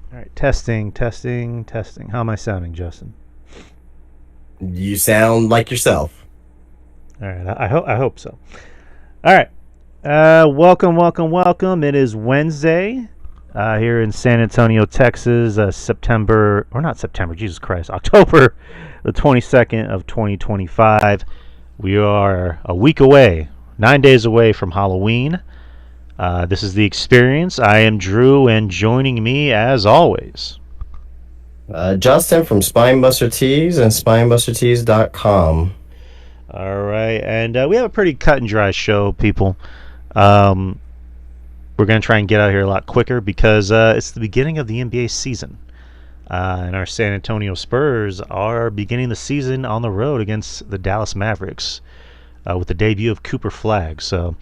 All right, testing, testing, testing. How am I sounding, Justin? You sound like yourself. All right, I hope so. All right, welcome, welcome, welcome. It is Wednesday here in San Antonio, Texas. September or not September? Jesus Christ, October the 22nd of 2025. We are a week away, 9 days away from Halloween. This is the experience. I am Drew, and joining me as always. Justin from Spinebuster Tees and spinebustertees.com. All right, and we have a pretty cut and dry show, people. Um, we're going to try and get out here a lot quicker because it's the beginning of the NBA season. And our San Antonio Spurs are beginning the season on the road against the Dallas Mavericks with the debut of Cooper Flag. So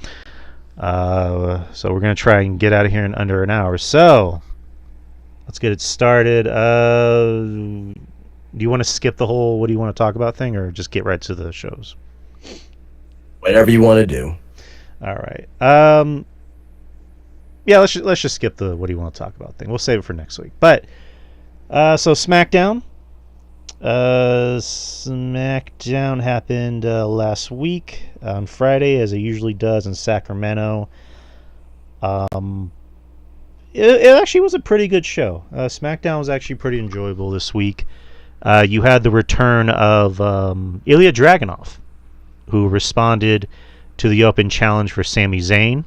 we're going to try and get out of here in under an hour. So let's get it started. Do you want to skip the whole what do you want to talk about thing or just get right to the shows? Whatever you want to do. All right. Yeah, let's just skip the what do you want to talk about thing. We'll save it for next week. But so Smackdown. Smackdown happened last week on Friday, as it usually does in Sacramento. Um, it actually was a pretty good show. Smackdown was actually pretty enjoyable this week. You had the return of Ilja Dragunov, who responded to the open challenge for Sami Zayn.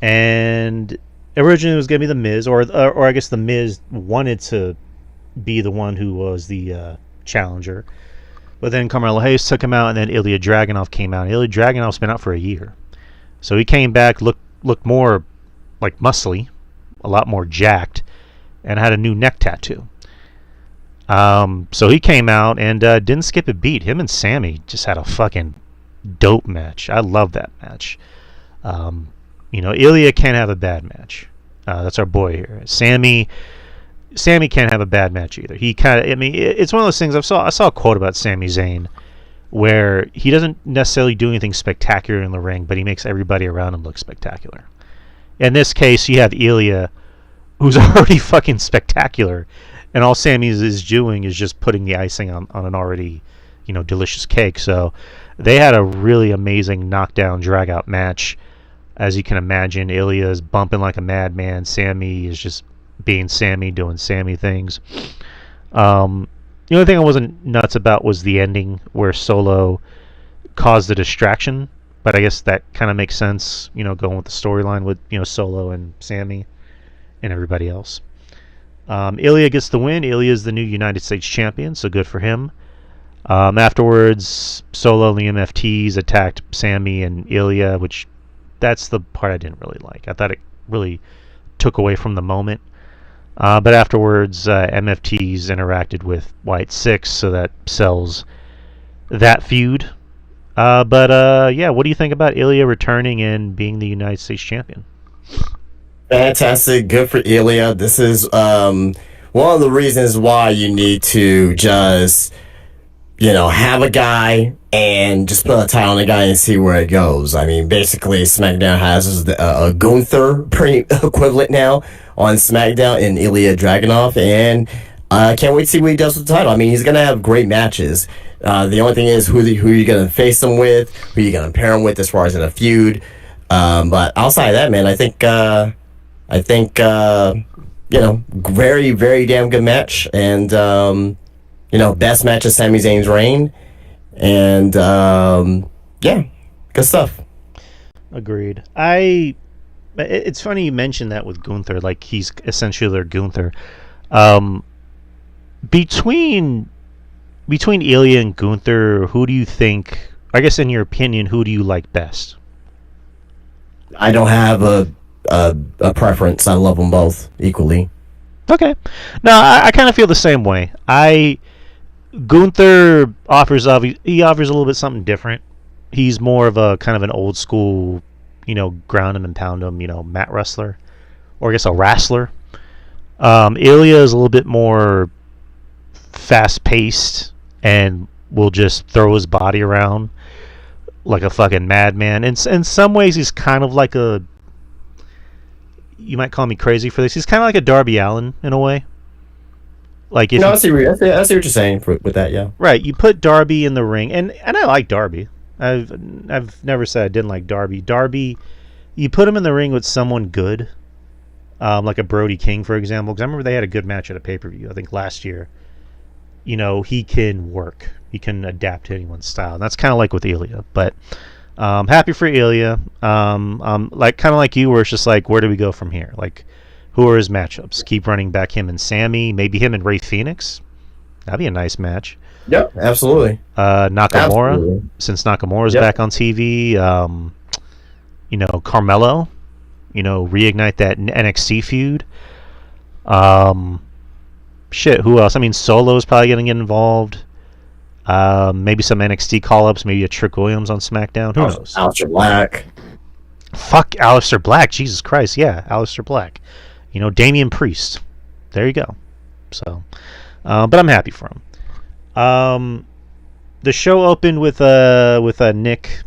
And originally it was going to be The Miz, or I guess The Miz wanted to be the one who was the challenger. But then Carmelo Hayes took him out, and then Ilja Dragunov came out. Ilja Dragunov's been out for a year. So he came back, looked more like muscly, a lot more jacked, and had a new neck tattoo. So he came out and didn't skip a beat. Him and Sammy just had a fucking dope match. I love that match. Ilja can't have a bad match. That's our boy here. Sammy can't have a bad match either. It's one of those things. I saw a quote about Sami Zayn where he doesn't necessarily do anything spectacular in the ring, but he makes everybody around him look spectacular. In this case, you have Ilja, who's already fucking spectacular, and all Sammy is doing is just putting the icing on an already, delicious cake. So they had a really amazing knockdown, drag-out match. As you can imagine, Ilja is bumping like a madman. Sammy is just being Sammy, doing Sammy things. The only thing I wasn't nuts about was the ending where Solo caused the distraction, but I guess that kind of makes sense, going with the storyline with, Solo and Sammy and everybody else. Ilja gets the win. Ilja is the new United States champion, so good for him. Afterwards, Solo and the MFTs attacked Sammy and Ilja, which that's the part I didn't really like. I thought it really took away from the moment. But afterwards, MFTs interacted with White 6, so that sells that feud. Yeah, what do you think about Ilja returning and being the United States champion? Fantastic. Good for Ilya. This is one of the reasons why you need to just have a guy and just put a title on the guy and see where it goes. I mean, basically, SmackDown has a Gunther equivalent now on SmackDown in Ilja Dragunov, and I can't wait to see what he does with the title. I mean, he's gonna have great matches. The only thing is who you're gonna face him with, who you're gonna pair him with as far as in a feud. But outside of that, man, very, very damn good match, and best match of Sami Zayn's reign. And yeah, good stuff. Agreed. It's funny you mentioned that with Gunther, like he's essentially their Gunther. Um, between Ilja and Gunther, who do you think? I guess in your opinion, who do you like best? I don't have a preference. I love them both equally. Okay. No, I kind of feel the same way. Gunther offers a little bit something different. He's more of a kind of an old school, ground him and pound him, mat wrestler, or I guess a wrestler. Ilja is a little bit more fast paced and will just throw his body around like a fucking madman. In some ways, he's kind of like you might call me crazy for this. He's kind of like a Darby Allin in a way. Like if I see what you're saying with that. Yeah. right, you put Darby in the ring, and I like Darby. I've never said I didn't like Darby. Darby, you put him in the ring with someone good, like a Brody King, for example. Because I remember they had a good match at a pay-per-view, I think last year. You know, he can work. He can adapt to anyone's style. And that's kind of like with Ilja. But happy for Ilja. Like kind of like you, where it's just like, where do we go from here? Like, who are his matchups? Keep running back him and Sammy. Maybe him and Ray Phoenix. That'd be a nice match. Yep, absolutely. Nakamura, Absolutely. since Nakamura's Yep. back on TV. You know, Carmelo. You know, reignite that NXT feud. Shit, who else? I mean, Solo's probably going to get involved. Maybe some NXT call-ups. Maybe a Trick Williams on SmackDown. Who knows? Aleister Black. Fuck Aleister Black. Jesus Christ. Yeah, Aleister Black. You know, Damian Priest. There you go. So, but I'm happy for him. The show opened with Nick,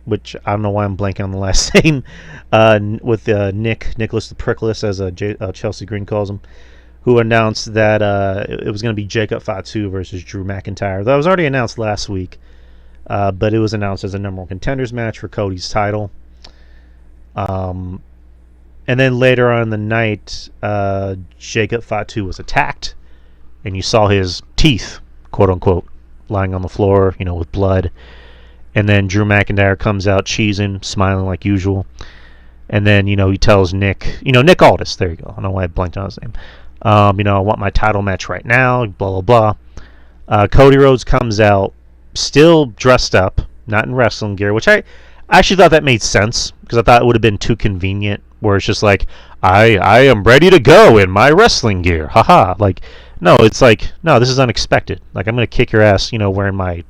which I don't know why I'm blanking on the last name. With Nicholas the Prickless, as Chelsea Green calls him, who announced that it was going to be Jacob Fatu versus Drew McIntyre. That was already announced last week, but it was announced as a number one contenders match for Cody's title. And then later on in the night, Jacob Fatu was attacked, and you saw his teeth, quote unquote, lying on the floor, you know, with blood. And then Drew McIntyre comes out cheesing, smiling like usual. And then, you know, he tells Nick, Nick Aldis, there you go. I don't know why I blanked on his name. I want my title match right now, blah, blah, blah. Cody Rhodes comes out, still dressed up, not in wrestling gear, which I actually thought that made sense, because I thought it would have been too convenient, where it's just like, I am ready to go in my wrestling gear, haha. Like, no, it's like, no, this is unexpected. Like, I'm going to kick your ass, wearing my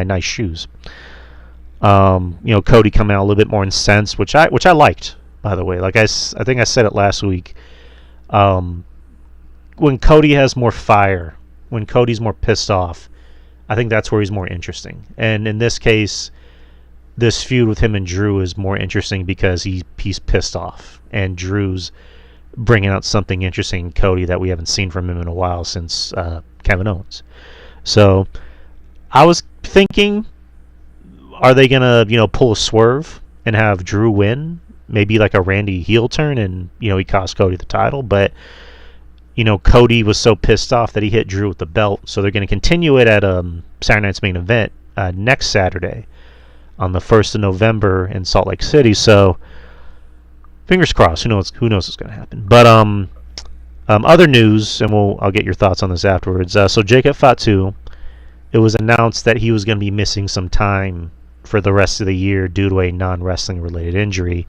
nice shoes. Cody coming out a little bit more incensed, which I liked, by the way. Like I think I said it last week. When Cody has more fire, when Cody's more pissed off, I think that's where he's more interesting. And in this case, this feud with him and Drew is more interesting because he's pissed off, and Drew's bringing out something interesting in Cody that we haven't seen from him in a while since Kevin Owens. So I was thinking, are they gonna pull a swerve and have Drew win, maybe like a Randy heel turn, and he cost Cody the title? But Cody was so pissed off that he hit Drew with the belt, so they're going to continue it at Saturday Night's Main Event next Saturday on the 1st of November in Salt Lake City. So fingers crossed. Who knows what's going to happen? But other news, and I'll get your thoughts on this afterwards. So Jacob Fatu, it was announced that he was going to be missing some time for the rest of the year due to a non-wrestling related injury.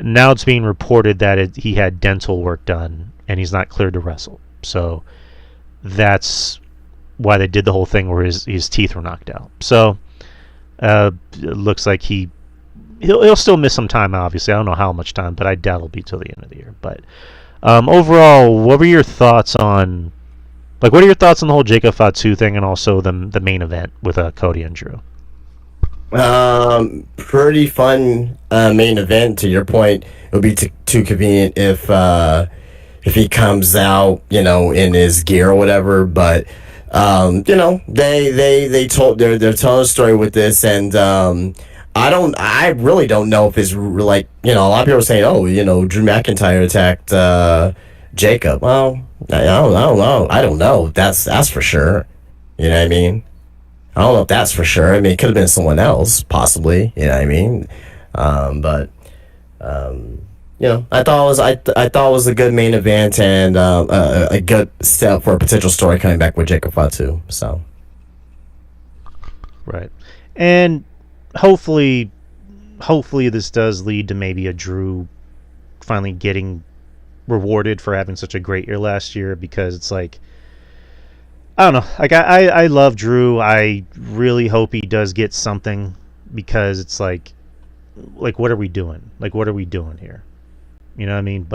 Now it's being reported that he had dental work done and he's not cleared to wrestle. So that's why they did the whole thing where his teeth were knocked out. So it looks like he'll still miss some time, obviously. I don't know how much time, but I doubt it'll be till the end of the year. But overall, what were your thoughts on the whole Jacob Fatu thing, and also the main event with Cody and Drew? Pretty fun main event. To your point, it would be too convenient if he comes out, in his gear or whatever. But they told they're telling a story with this, and I really don't know if it's like, a lot of people are saying, Drew McIntyre attacked Jacob. Well, I don't know. That's for sure. You know what I mean? I don't know if that's for sure. I mean, it could have been someone else, possibly. You know what I mean? I thought it was a good main event, and a good step for a potential story coming back with Jacob Fatu. So, right, and hopefully this does lead to maybe a Drew finally getting rewarded for having such a great year last year, because it's like, I don't know. Like, I love Drew. I really hope he does get something, because it's like what are we doing? Like, what are we doing here? You know what I mean?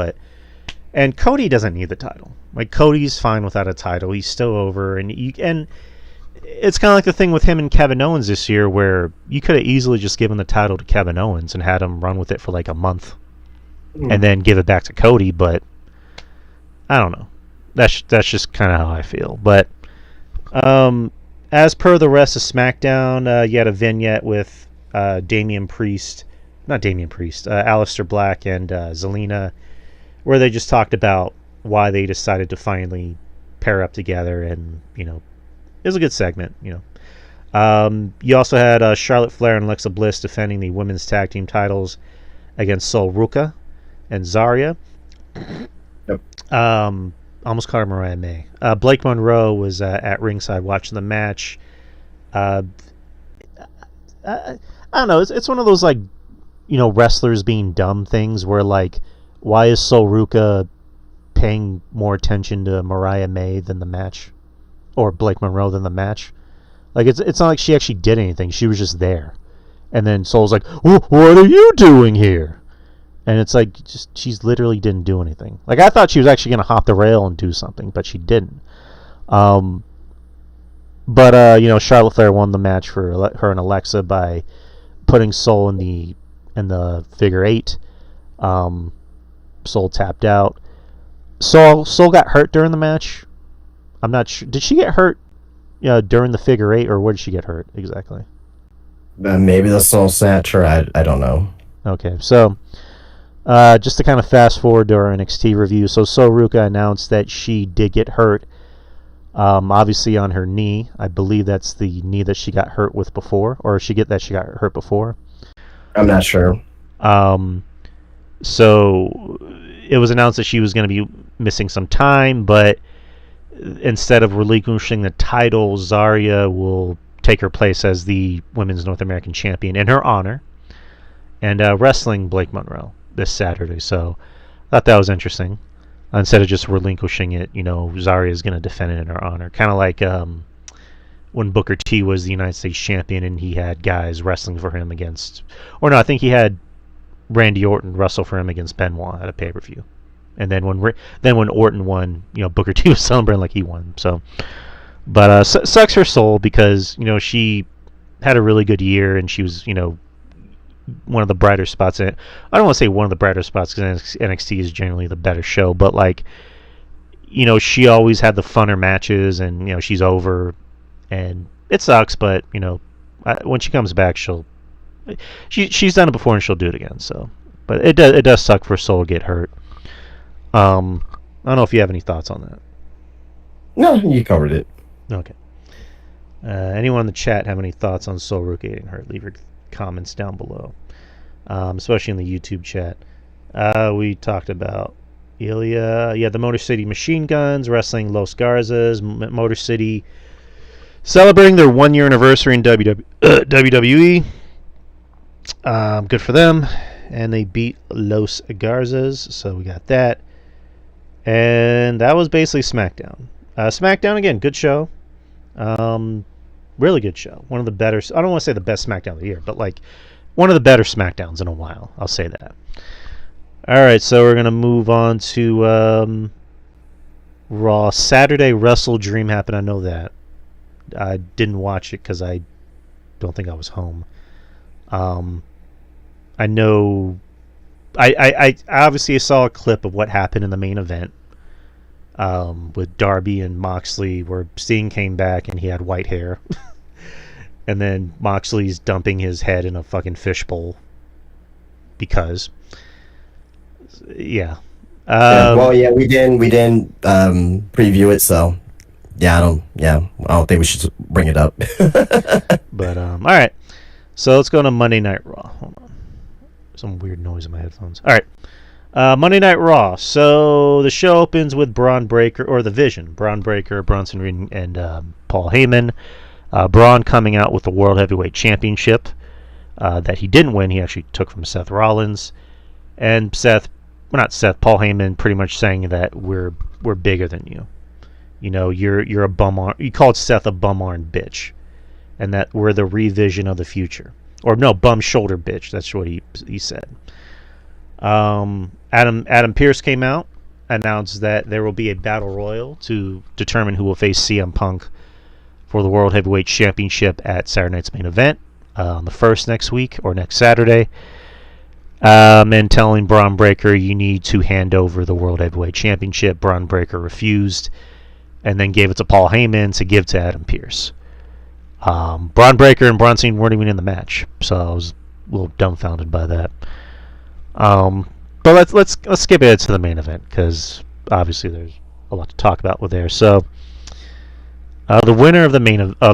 And Cody doesn't need the title. Like, Cody's fine without a title. He's still over, and it's kind of like the thing with him and Kevin Owens this year, where you could have easily just given the title to Kevin Owens and had him run with it for like a month. and then give it back to Cody. But I don't know. That's just kind of how I feel. But as per the rest of SmackDown, you had a vignette with Aleister Black and Zelina, where they just talked about why they decided to finally pair up together, and it was a good segment. You also had Charlotte Flair and Alexa Bliss defending the women's tag team titles against Sol Ruca and Zarya. Yep. Almost called her Mariah May. Blake Monroe was at ringside watching the match. I don't know. It's one of those wrestlers being dumb things where why is Sol Ruca paying more attention to Mariah May than the match, or Blake Monroe than the match? It's not like she actually did anything. She was just there, and then Sol's like, "What are you doing here?" And it's she's literally didn't do anything. I thought she was actually going to hop the rail and do something, but she didn't. But Charlotte Flair won the match for her and Alexa by putting Sol in the figure 8. Sol tapped out. Sol got hurt during the match. I'm not sure. Did she get hurt during the figure 8, or where did she get hurt exactly? Maybe the Soul Snatcher. I don't know. Okay, so just to kind of fast forward to our NXT review. So Sol Ruca announced that she did get hurt, obviously on her knee. I believe that's the knee that she got hurt with before, or she got hurt before. I'm not sure. So it was announced that she was going to be missing some time, but instead of relinquishing the title, Zarya will take her place as the Women's North American Champion in her honor, and wrestling Blake Monroe this Saturday. So I thought that was interesting. Instead of just relinquishing it, Zarya is going to defend it in her honor. Kind of like when Booker T was the United States Champion and he had guys wrestling for him against... Or no, I think he had Randy Orton wrestle for him against Benoit at a pay-per-view. And then when Orton won, Booker T was celebrating like he won. So, but sucks her soul because she had a really good year and she was one of the brighter spots in it. I don't want to say one of the brighter spots because NXT is generally the better show, but she always had the funner matches, and she's over, and it sucks. But when she comes back, she's done it before and she'll do it again. So, but it does suck for Sol to get hurt. I don't know if you have any thoughts on that. No, you covered it. Okay. Anyone in the chat have any thoughts on Sol Ruca getting hurt? Leave your comments down below, especially in the YouTube chat. We talked about Ilja. The Motor City Machine Guns wrestling Los Garzas. Motor City celebrating their 1-year anniversary in WWE. Good for them. And they beat Los Garzas, so we got that. And that was basically SmackDown. SmackDown, again, good show. Really good show. One of the better... I don't want to say the best SmackDown of the year, but one of the better SmackDowns in a while. I'll say that. Alright, so we're going to move on to Raw. Saturday Wrestle Dream happened. I know that. I didn't watch it because I don't think I was home. I know... I obviously saw a clip of what happened in the main event with Darby and Moxley, where Sting came back and he had white hair. And then Moxley's dumping his head in a fucking fishbowl. Because... Yeah. We didn't preview it, so... I don't think we should bring it up. But, alright. So let's go to Monday Night Raw. Hold on. Some weird noise in my headphones. All right. Monday Night Raw. So the show opens with Braun Breaker, or the Vision. Braun Breaker, Bronson Reed, and Paul Heyman. Braun coming out with the World Heavyweight Championship that he didn't win. He actually took from Seth Rollins. And Paul Heyman pretty much saying that we're bigger than you. You're a bum arm. He called Seth a bum arm bitch. And that we're the revision of the future. Or no, bum shoulder bitch. That's what he said. Adam Pearce came out, announced that there will be a battle royal to determine who will face CM Punk for the World Heavyweight Championship at Saturday Night's Main Event on the 1st next week, or next Saturday. and telling Braun Breaker you need to hand over the World Heavyweight Championship. Braun Breaker refused, and then gave it to Paul Heyman to give to Adam Pearce. Braun Breaker and Bronson weren't even in the match, so I was a little dumbfounded by that. But let's skip it to the main event, because obviously there's a lot to talk about with there. So the winner of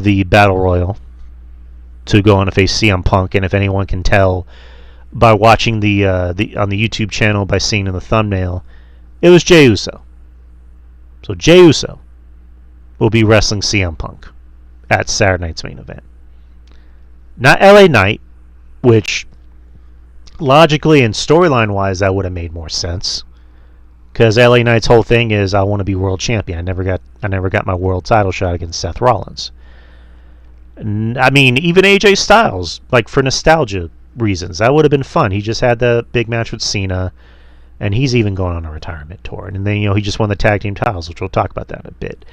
the Battle Royal to go on to face CM Punk, and if anyone can tell by watching the on the YouTube channel, by seeing in the thumbnail, it was Jey Uso. So Jey Uso will be wrestling CM Punk at Saturday night's main event. Not LA Knight, which logically and storyline wise that would have made more sense, because LA Knight's whole thing is I want to be world champion. I never got my world title shot against Seth Rollins. I mean, even AJ Styles, like for nostalgia reasons, that would have been fun. He just had the big match with Cena, and he's even going on a retirement tour. And then he just won the tag team titles, which we'll talk about that in a bit.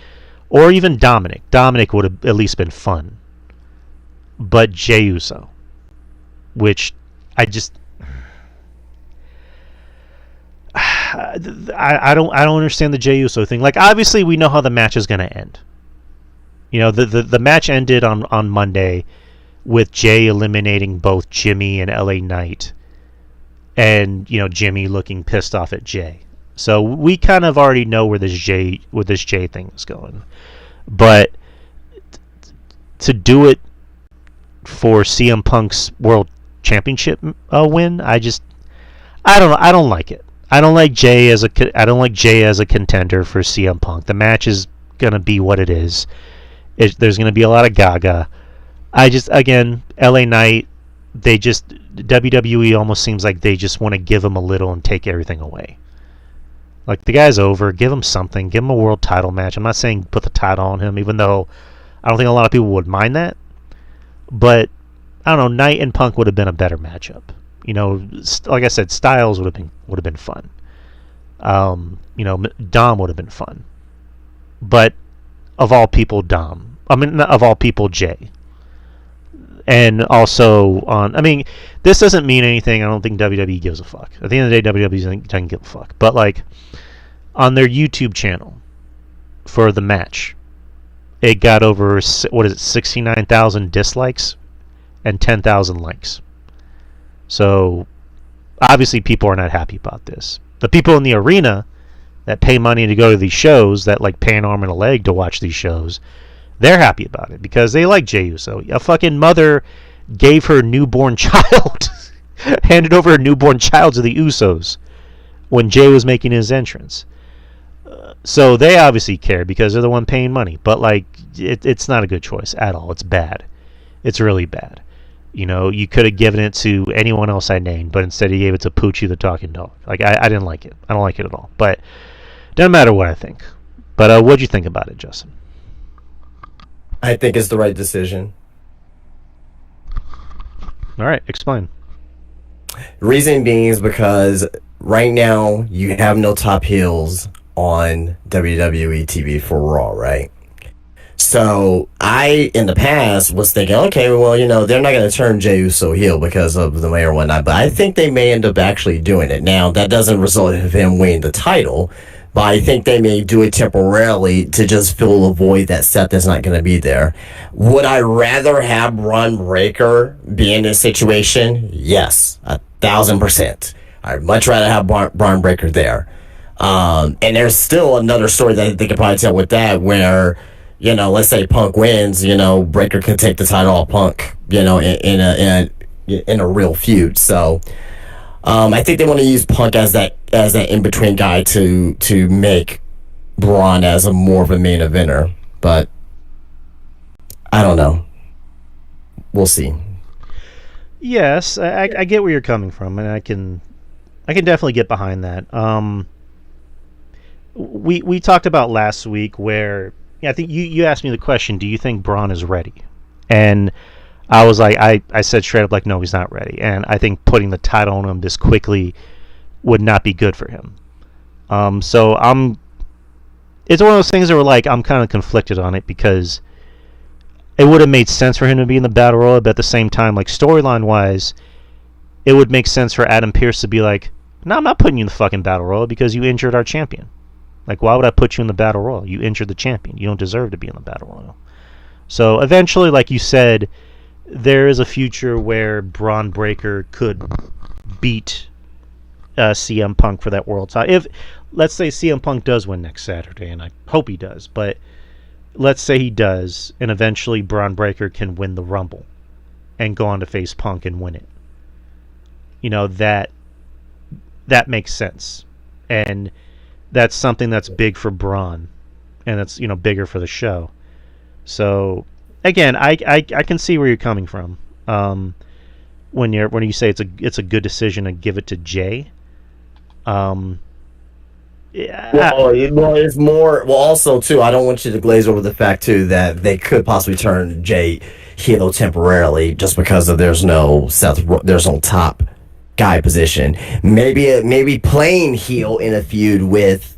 Or even Dominic. Dominic would have at least been fun. But Jey Uso, which I don't understand the Jey Uso thing. Like, obviously we know how the match is going to end. The match ended on Monday with Jey eliminating both Jimmy and LA Knight, and Jimmy looking pissed off at Jey. So we kind of already know where this Jey thing is going. But to do it for CM Punk's World Championship win, I don't like it. I don't like Jey as a contender for CM Punk. The match is gonna be what it is. There's gonna be a lot of gaga. LA Knight, WWE almost seems like they just want to give him a little and take everything away. Like, the guy's over, give him something, give him a world title match. I'm not saying put the title on him, even though I don't think a lot of people would mind that. But I don't know, Knight and Punk would have been a better matchup. Like I said, Styles would have been fun. Dom would have been fun. But of all people, of all people, Jey. And also this doesn't mean anything. I don't think WWE gives a fuck. At the end of the day, WWE doesn't give a fuck. But like, on their YouTube channel for the match, it got over 69,000 dislikes and 10,000 likes. So obviously people are not happy about this. The people in the arena that pay money to go to these shows, that like pay an arm and a leg to watch these shows, they're happy about it because they like Jey Uso. A fucking mother gave her newborn child, handed over her newborn child to the Usos when Jey was making his entrance. So they obviously care because they're the one paying money. But like, it's not a good choice at all. It's bad. It's really bad. You could have given it to anyone else I named, but instead you gave it to Poochie the talking dog. Like, I didn't like it. I don't like it at all. But doesn't matter what I think. But what'd you think about it, Justin? I think it's the right decision. All right, explain. Reason being is because right now you have no top heels on WWE TV for Raw, right? So I, in the past, was thinking, okay, well, they're not going to turn Jey Uso heel because of the mayor or whatnot, but I think they may end up actually doing it. Now, that doesn't result in him winning the title, but I think they may do it temporarily to just fill a void that Seth is not going to be there. Would I rather have Braun Breaker be in this situation? Yes, 1,000%. I'd much rather have Braun Breaker there. And there's still another story that they could probably tell with that, where, let's say Punk wins, Breaker could take the title off Punk, in a real feud. So I think they want to use Punk as that in between guy to make Braun as more of a main eventer. But I don't know. We'll see. Yes, I get where you're coming from, and I can definitely get behind that. We talked about last week where I think you asked me the question, do you think Braun is ready? And I was like, I said straight up, like, no, he's not ready. And I think putting the title on him this quickly would not be good for him. It's one of those things that were like, I'm kind of conflicted on it because it would have made sense for him to be in the Battle Royal, but at the same time, like, storyline wise, it would make sense for Adam Pearce to be like, no, I'm not putting you in the fucking Battle Royal because you injured our champion. Like, why would I put you in the Battle Royal? You injured the champion. You don't deserve to be in the Battle Royal. So eventually, like you said, there is a future where Braun Breaker could beat CM Punk for that world title. If, let's say CM Punk does win next Saturday, and I hope he does, but let's say he does, and eventually Braun Breaker can win the Rumble and go on to face Punk and win it. You know, that makes sense. And that's something that's big for Braun, and that's, you know, bigger for the show. So again, I can see where you're coming from. When you say it's a good decision to give it to Jey. Yeah. Well, it's more. Well, also too, I don't want you to glaze over the fact too that they could possibly turn Jey heel temporarily just because of there's no top guy position. Maybe playing heel in a feud with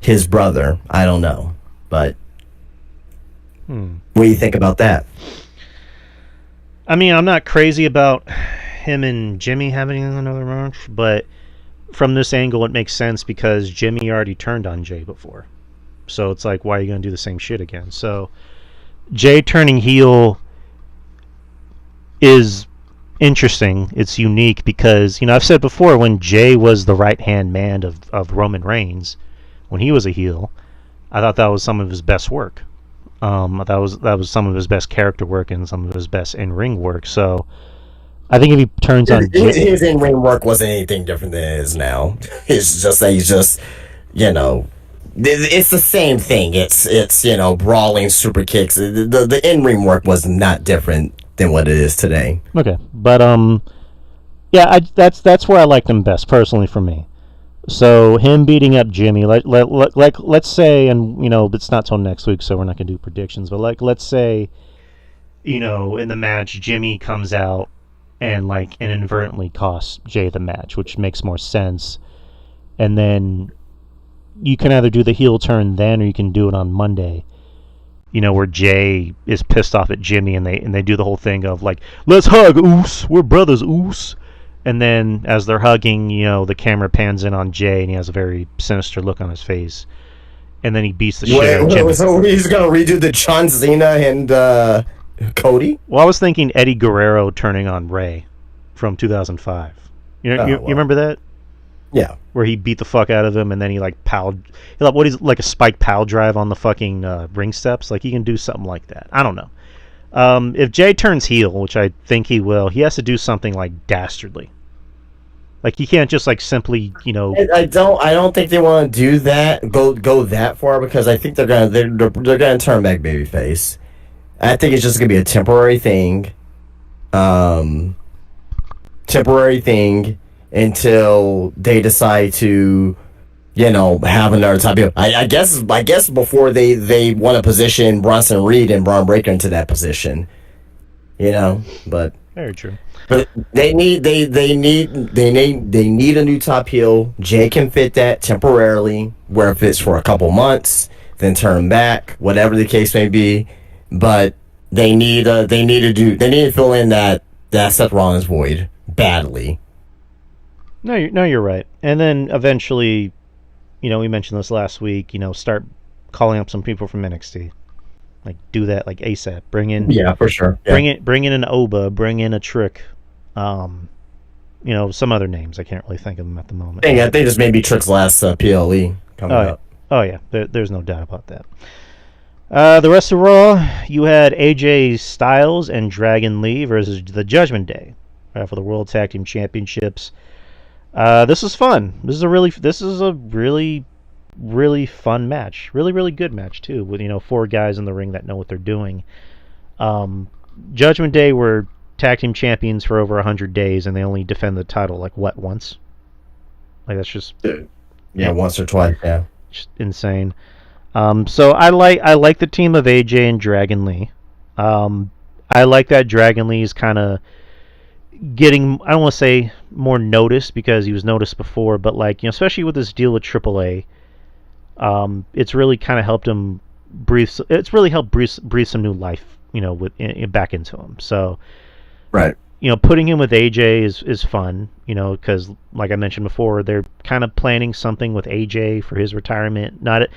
his brother. I don't know, but what do you think about that? I mean, I'm not crazy about him and Jimmy having another match, but from this angle, it makes sense because Jimmy already turned on Jey before. So it's like, why are you going to do the same shit again? So Jey turning heel is interesting. It's unique because, you know, I've said before, when Jey was the right-hand man of Roman Reigns, when he was a heel, I thought that was some of his best work. That was some of his best character work and some of his best in-ring work. So I think if he turns on his in-ring work wasn't anything different than it is now. It's just that he's just, you know, it's the same thing. It's you know, brawling super kicks. The in-ring work was not different than what it is today. Okay, but yeah, that's where I liked him best personally for me. So him beating up Jimmy, let's say, and you know, it's not till next week, so we're not gonna do predictions. But like, let's say, you know, in the match, Jimmy comes out and like inadvertently costs Jey the match, which makes more sense. And then you can either do the heel turn then, or you can do it on Monday. You know, where Jey is pissed off at Jimmy, and they do the whole thing of like, let's hug, oos, we're brothers, oos. And then as they're hugging, you know, the camera pans in on Jey, and he has a very sinister look on his face. And then he beats the shit out of Jimmy. So he's gonna redo the John Cena and Cody? Well, I was thinking Eddie Guerrero turning on Ray from 2005. You remember that? Yeah. Where he beat the fuck out of him, and then he like a spike pile drive on the fucking ring steps. Like, he can do something like that. I don't know. If Jey turns heel, which I think he will, he has to do something like dastardly. Like, he can't just like simply, you know. I don't think they want to do that. Go that far, because I think they're gonna turn back babyface. I think it's just gonna be a temporary thing. Until they decide to, you know, have another top heel. I guess before they want to position Bronson Reed and Braun Breaker into that position, you know. But very true. But they need a new top heel. Jey can fit that temporarily, where it fits for a couple months, then turn back, whatever the case may be. But they need to fill in that Seth Rollins void badly. No, you're right. And then eventually, you know, we mentioned this last week, you know, start calling up some people from NXT. Like, do that like ASAP. Bring in, yeah, for sure. Yeah. Bring in an Oba, bring in a Trick. You know, some other names. I can't really think of them at the moment. I think this may be Trick's last PLE coming up. Oh yeah, there's no doubt about that. The rest of Raw, you had AJ Styles and Dragon Lee versus the Judgment Day for the World Tag Team Championships. This is fun. This is a really, really fun match. Really, really good match too. With, you know, 4 guys in the ring that know what they're doing. Judgment Day were tag team champions for over 100 days, and they only defend the title like once. Like, that's just once or twice. Yeah, just insane. So I like the team of AJ and Dragon Lee. I like that Dragon Lee is kind of getting, I don't want to say more noticed, because he was noticed before, but like, you know, especially with this deal with AAA, it's really kind of helped him breathe. It's really helped breathe some new life, you know, back into him. So, right. putting him with AJ is fun, because like I mentioned before, they're kind of planning something with AJ for his retirement. Not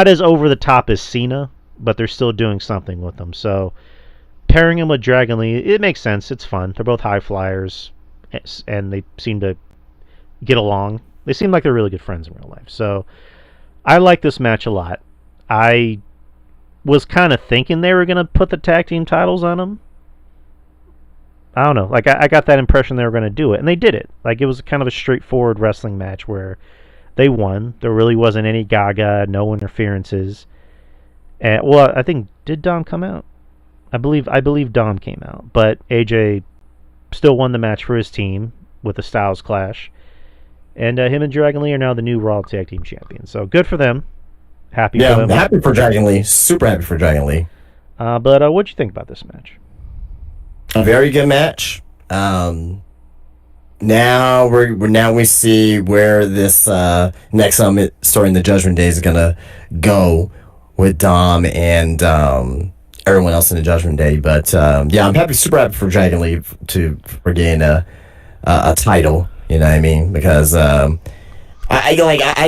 as over the top as Cena, but they're still doing something with him. So pairing him with Dragon Lee, it makes sense. It's fun. They're both high flyers, and they seem to get along. They seem like they're really good friends in real life. So I like this match a lot. I was kind of thinking they were going to put the tag team titles on them. I don't know. Like, I got that impression they were going to do it, and they did it. Like, it was kind of a straightforward wrestling match where they won. There really wasn't any gaga, no interferences. And, well, I think, did Dom come out? I believe Dom came out, but AJ still won the match for his team with a Styles Clash. And him and Dragon Lee are now the new Raw Tag Team Champions. So good for them. Happy for them. Yeah, happy for Dragon Lee. Super happy for Dragon Lee. But what'd you think about this match? A very good match. Now we see where this next story in the Judgment Day is gonna go with Dom and everyone else in the Judgment Day. But yeah, I'm super happy for Dragon Lee for getting a title. You know what I mean? Because I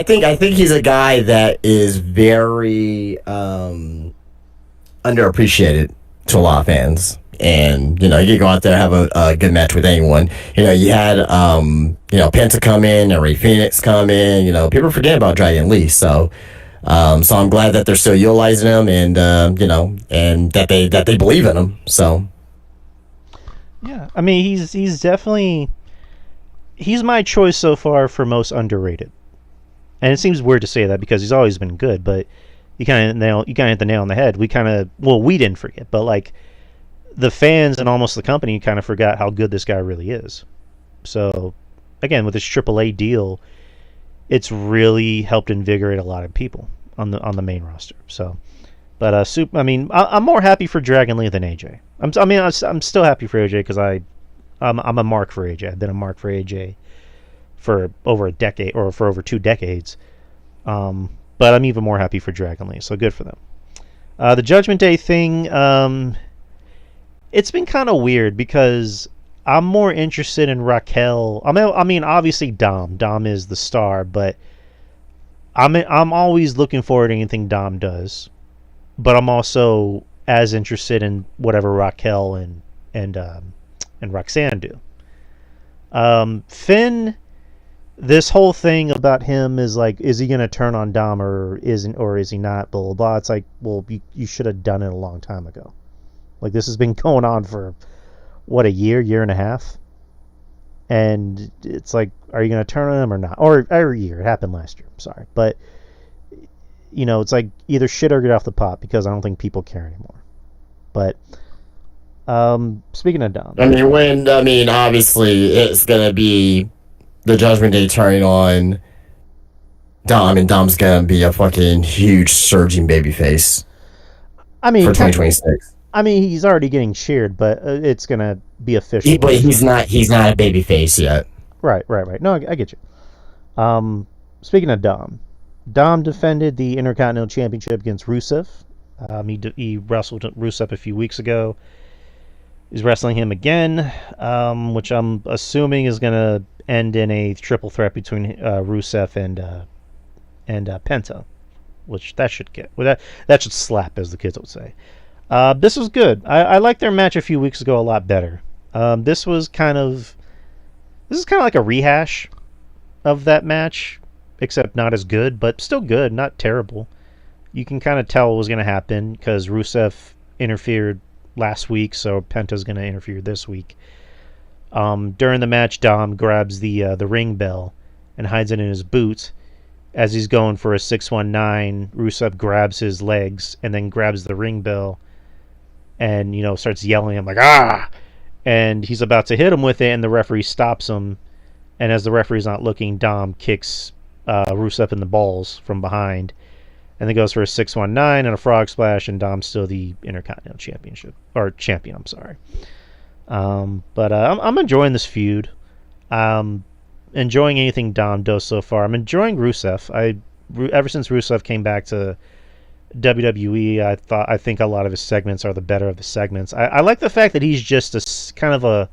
think he's a guy that is very underappreciated to a lot of fans. And, you can go out there and have a good match with anyone. You had, Penta come in and Ray Phoenix come in. People forget about Dragon Lee. So I'm glad that they're still utilizing him and, and that they believe in him. So. Yeah. I mean, he's definitely, he's my choice so far for most underrated. And it seems weird to say that because he's always been good, but you kind of hit the nail on the head. We didn't forget, but like, the fans and almost the company kind of forgot how good this guy really is. So, again, with this AAA deal, it's really helped invigorate a lot of people on the main roster. So, but I'm more happy for Dragon Lee than AJ. I'm still happy for AJ because I'm a mark for AJ. I've been a mark for AJ for over a decade or for over 2 decades. But I'm even more happy for Dragon Lee. So good for them. The Judgment Day thing. It's been kind of weird because I'm more interested in Raquel. I mean, obviously Dom. Dom is the star, but I'm always looking forward to anything Dom does. But I'm also as interested in whatever Raquel and Roxanne do. Finn, this whole thing about him is like, is he going to turn on Dom or is he not? Blah blah blah. It's like, well, you should have done it a long time ago. Like, this has been going on for, a year and a half? And it's like, are you going to turn on him or not? Or every year. It happened last year. I'm sorry. But, it's like either shit or get off the pot because I don't think people care anymore. But, speaking of Dom. Obviously, it's going to be the Judgment Day turning on Dom, and Dom's going to be a fucking huge surging babyface for 2026. He's already getting cheered, but it's gonna be official. But he's not a baby face yet. Right. No, I get you. Speaking of Dom defended the Intercontinental Championship against Rusev. He wrestled Rusev a few weeks ago. He's wrestling him again, which I'm assuming is gonna end in a triple threat between Rusev and Penta, which that should slap, as the kids would say. This was good. I liked their match a few weeks ago a lot better. This is kind of like a rehash of that match, except not as good, but still good, not terrible. You can kind of tell what was going to happen because Rusev interfered last week, so Penta's going to interfere this week. During the match, Dom grabs the ring bell and hides it in his boot. As he's going for a 619, Rusev grabs his legs and then grabs the ring bell and, starts yelling at him like, ah! And he's about to hit him with it, and the referee stops him. And as the referee's not looking, Dom kicks Rusev in the balls from behind. And then goes for a 619 and a frog splash, and Dom's still the Intercontinental champion, I'm sorry. But I'm enjoying this feud. Enjoying anything Dom does so far. I'm enjoying Rusev. Ever since Rusev came back to WWE, I think a lot of his segments are the better of the segments. I like the fact that he's just a kind of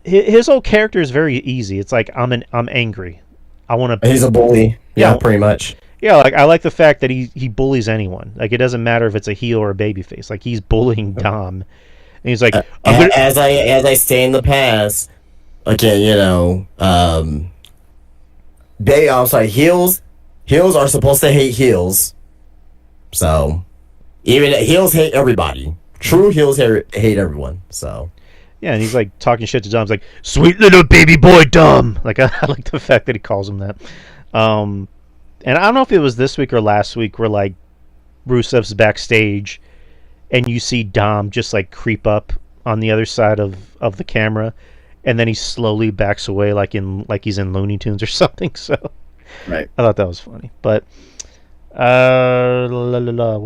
his whole character is very easy. It's like I'm angry. I want to. He's a bully. Yeah, Yeah, pretty much. yeah. Like I like the fact that he bullies anyone. Like it doesn't matter if it's a heel or a babyface. Like he's bullying Dom, and he's like, I'm gonna. As I say in the past, again, I'm sorry, heels are supposed to hate heels. So even heels hate everybody. True heels hate everyone. So Yeah, and he's like talking shit to Dom. He's like, "Sweet little baby boy, Dom." Like I like the fact that he calls him that. And I don't know if it was this week or last week where like Rusev's backstage, and you see Dom just like creep up on the other side of the camera, and then he slowly backs away like he's in Looney Tunes or something. So right. I thought that was funny. But what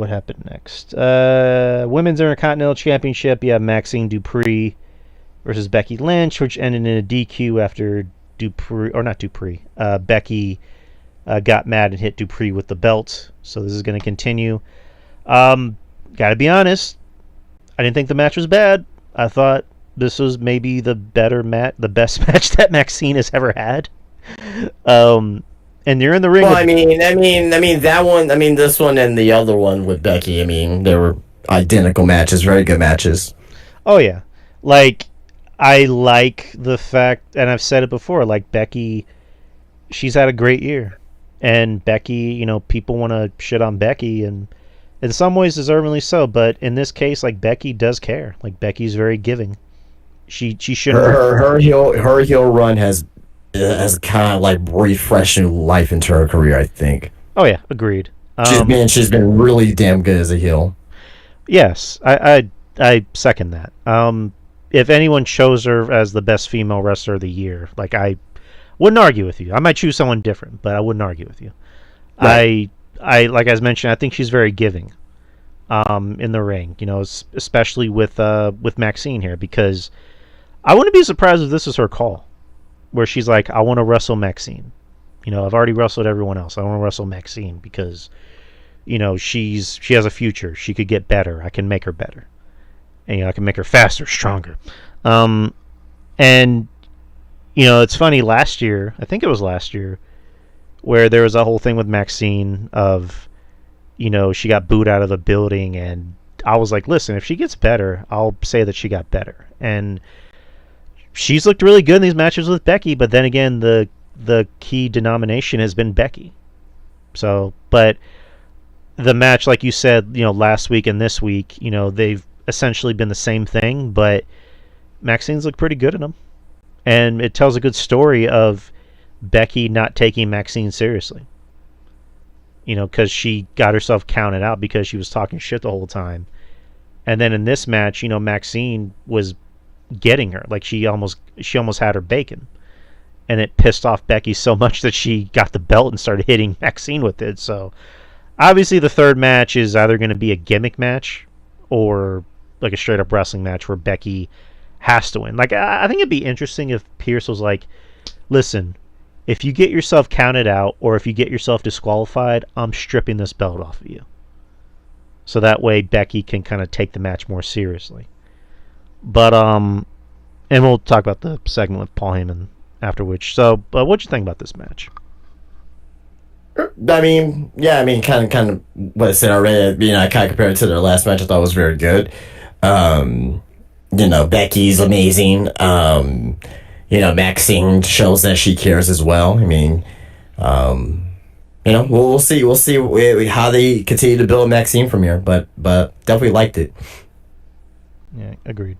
happened next? Women's Intercontinental Championship. Yeah, Maxine Dupree versus Becky Lynch, which ended in a DQ after Becky got mad and hit Dupree with the belt. So this is going to continue. Gotta be honest, I didn't think the match was bad. I thought this was maybe the best match that Maxine has ever had. And they're in the ring. Well, I mean, that one. I mean, this one and the other one with Becky. I mean, they were identical matches, very good matches. Oh yeah, like I like the fact, and I've said it before. Like Becky, she's had a great year, and Becky, people want to shit on Becky, and in some ways deservingly so. But in this case, like Becky does care. Like Becky's very giving. She shouldn't. Her heel run has kind of like refreshing life into her career, I think. Oh yeah, agreed. She's been really damn good as a heel. Yes, I second that. If anyone chose her as the best female wrestler of the year, like I wouldn't argue with you. I might choose someone different, but I wouldn't argue with you. Right. I like as mentioned, I think she's very giving in the ring, especially with Maxine here, because I wouldn't be surprised if this is her call, where she's like, I want to wrestle Maxine. I've already wrestled everyone else. I want to wrestle Maxine because, she has a future. She could get better. I can make her better. And, I can make her faster, stronger. And, it's funny, last year, I think it was last year, where there was a whole thing with Maxine of, she got booed out of the building, and I was like, listen, if she gets better, I'll say that she got better. And she's looked really good in these matches with Becky, but then again, the key denomination has been Becky. So, but the match, like you said, last week and this week, they've essentially been the same thing, but Maxine's looked pretty good in them. And it tells a good story of Becky not taking Maxine seriously. Because she got herself counted out because she was talking shit the whole time. And then in this match, Maxine was getting her. Like she almost had her bacon. And it pissed off Becky so much that she got the belt and started hitting Maxine with it. So obviously the third match is either going to be a gimmick match or like a straight up wrestling match where Becky has to win. Like I think it'd be interesting if Pierce was like, listen, if you get yourself counted out or if you get yourself disqualified, I'm stripping this belt off of you. So that way Becky can kind of take the match more seriously. But and we'll talk about the segment with Paul Heyman after which. So, what'd you think about this match? I mean, kind of what I said already. I kind of compared it to their last match. I thought it was very good. Becky's amazing. Maxine shows that she cares as well. I mean, we'll see. We'll see how they continue to build Maxine from here. But definitely liked it. Yeah, agreed.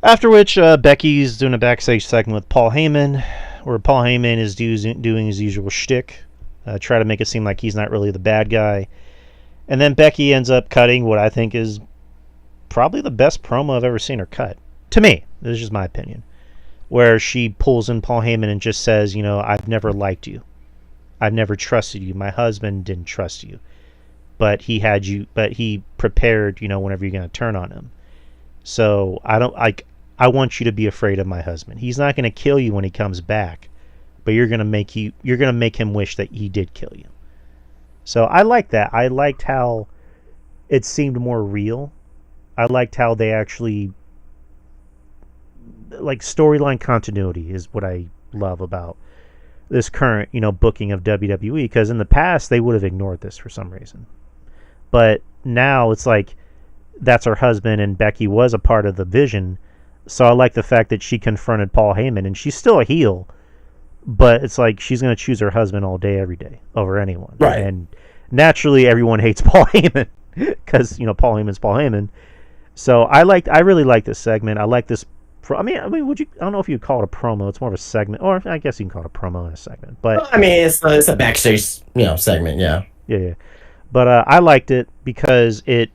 After which, Becky's doing a backstage segment with Paul Heyman, where Paul Heyman is doing his usual shtick, try to make it seem like he's not really the bad guy. And then Becky ends up cutting what I think is probably the best promo I've ever seen her cut. To me, this is just my opinion. Where she pulls in Paul Heyman and just says, I've never liked you. I've never trusted you. My husband didn't trust you. But he prepared, whenever you're going to turn on him. So I want you to be afraid of my husband. He's not going to kill you when he comes back, but you're going to make him wish that he did kill you. So I like that. I liked how it seemed more real. I liked how they actually like storyline continuity is what I love about this current, booking of WWE, because in the past they would have ignored this for some reason. But now it's like that's her husband and Becky was a part of the vision. So I like the fact that she confronted Paul Heyman, and she's still a heel, but it's like she's going to choose her husband all day, every day over anyone. Right. And naturally everyone hates Paul Heyman because, Paul Heyman's Paul Heyman. So I really like this segment. I like this. I mean, I don't know if you'd call it a promo. It's more of a segment, or I guess you can call it a promo and a segment. But I mean, it's a backstage, segment. Yeah. Yeah. But I liked it because it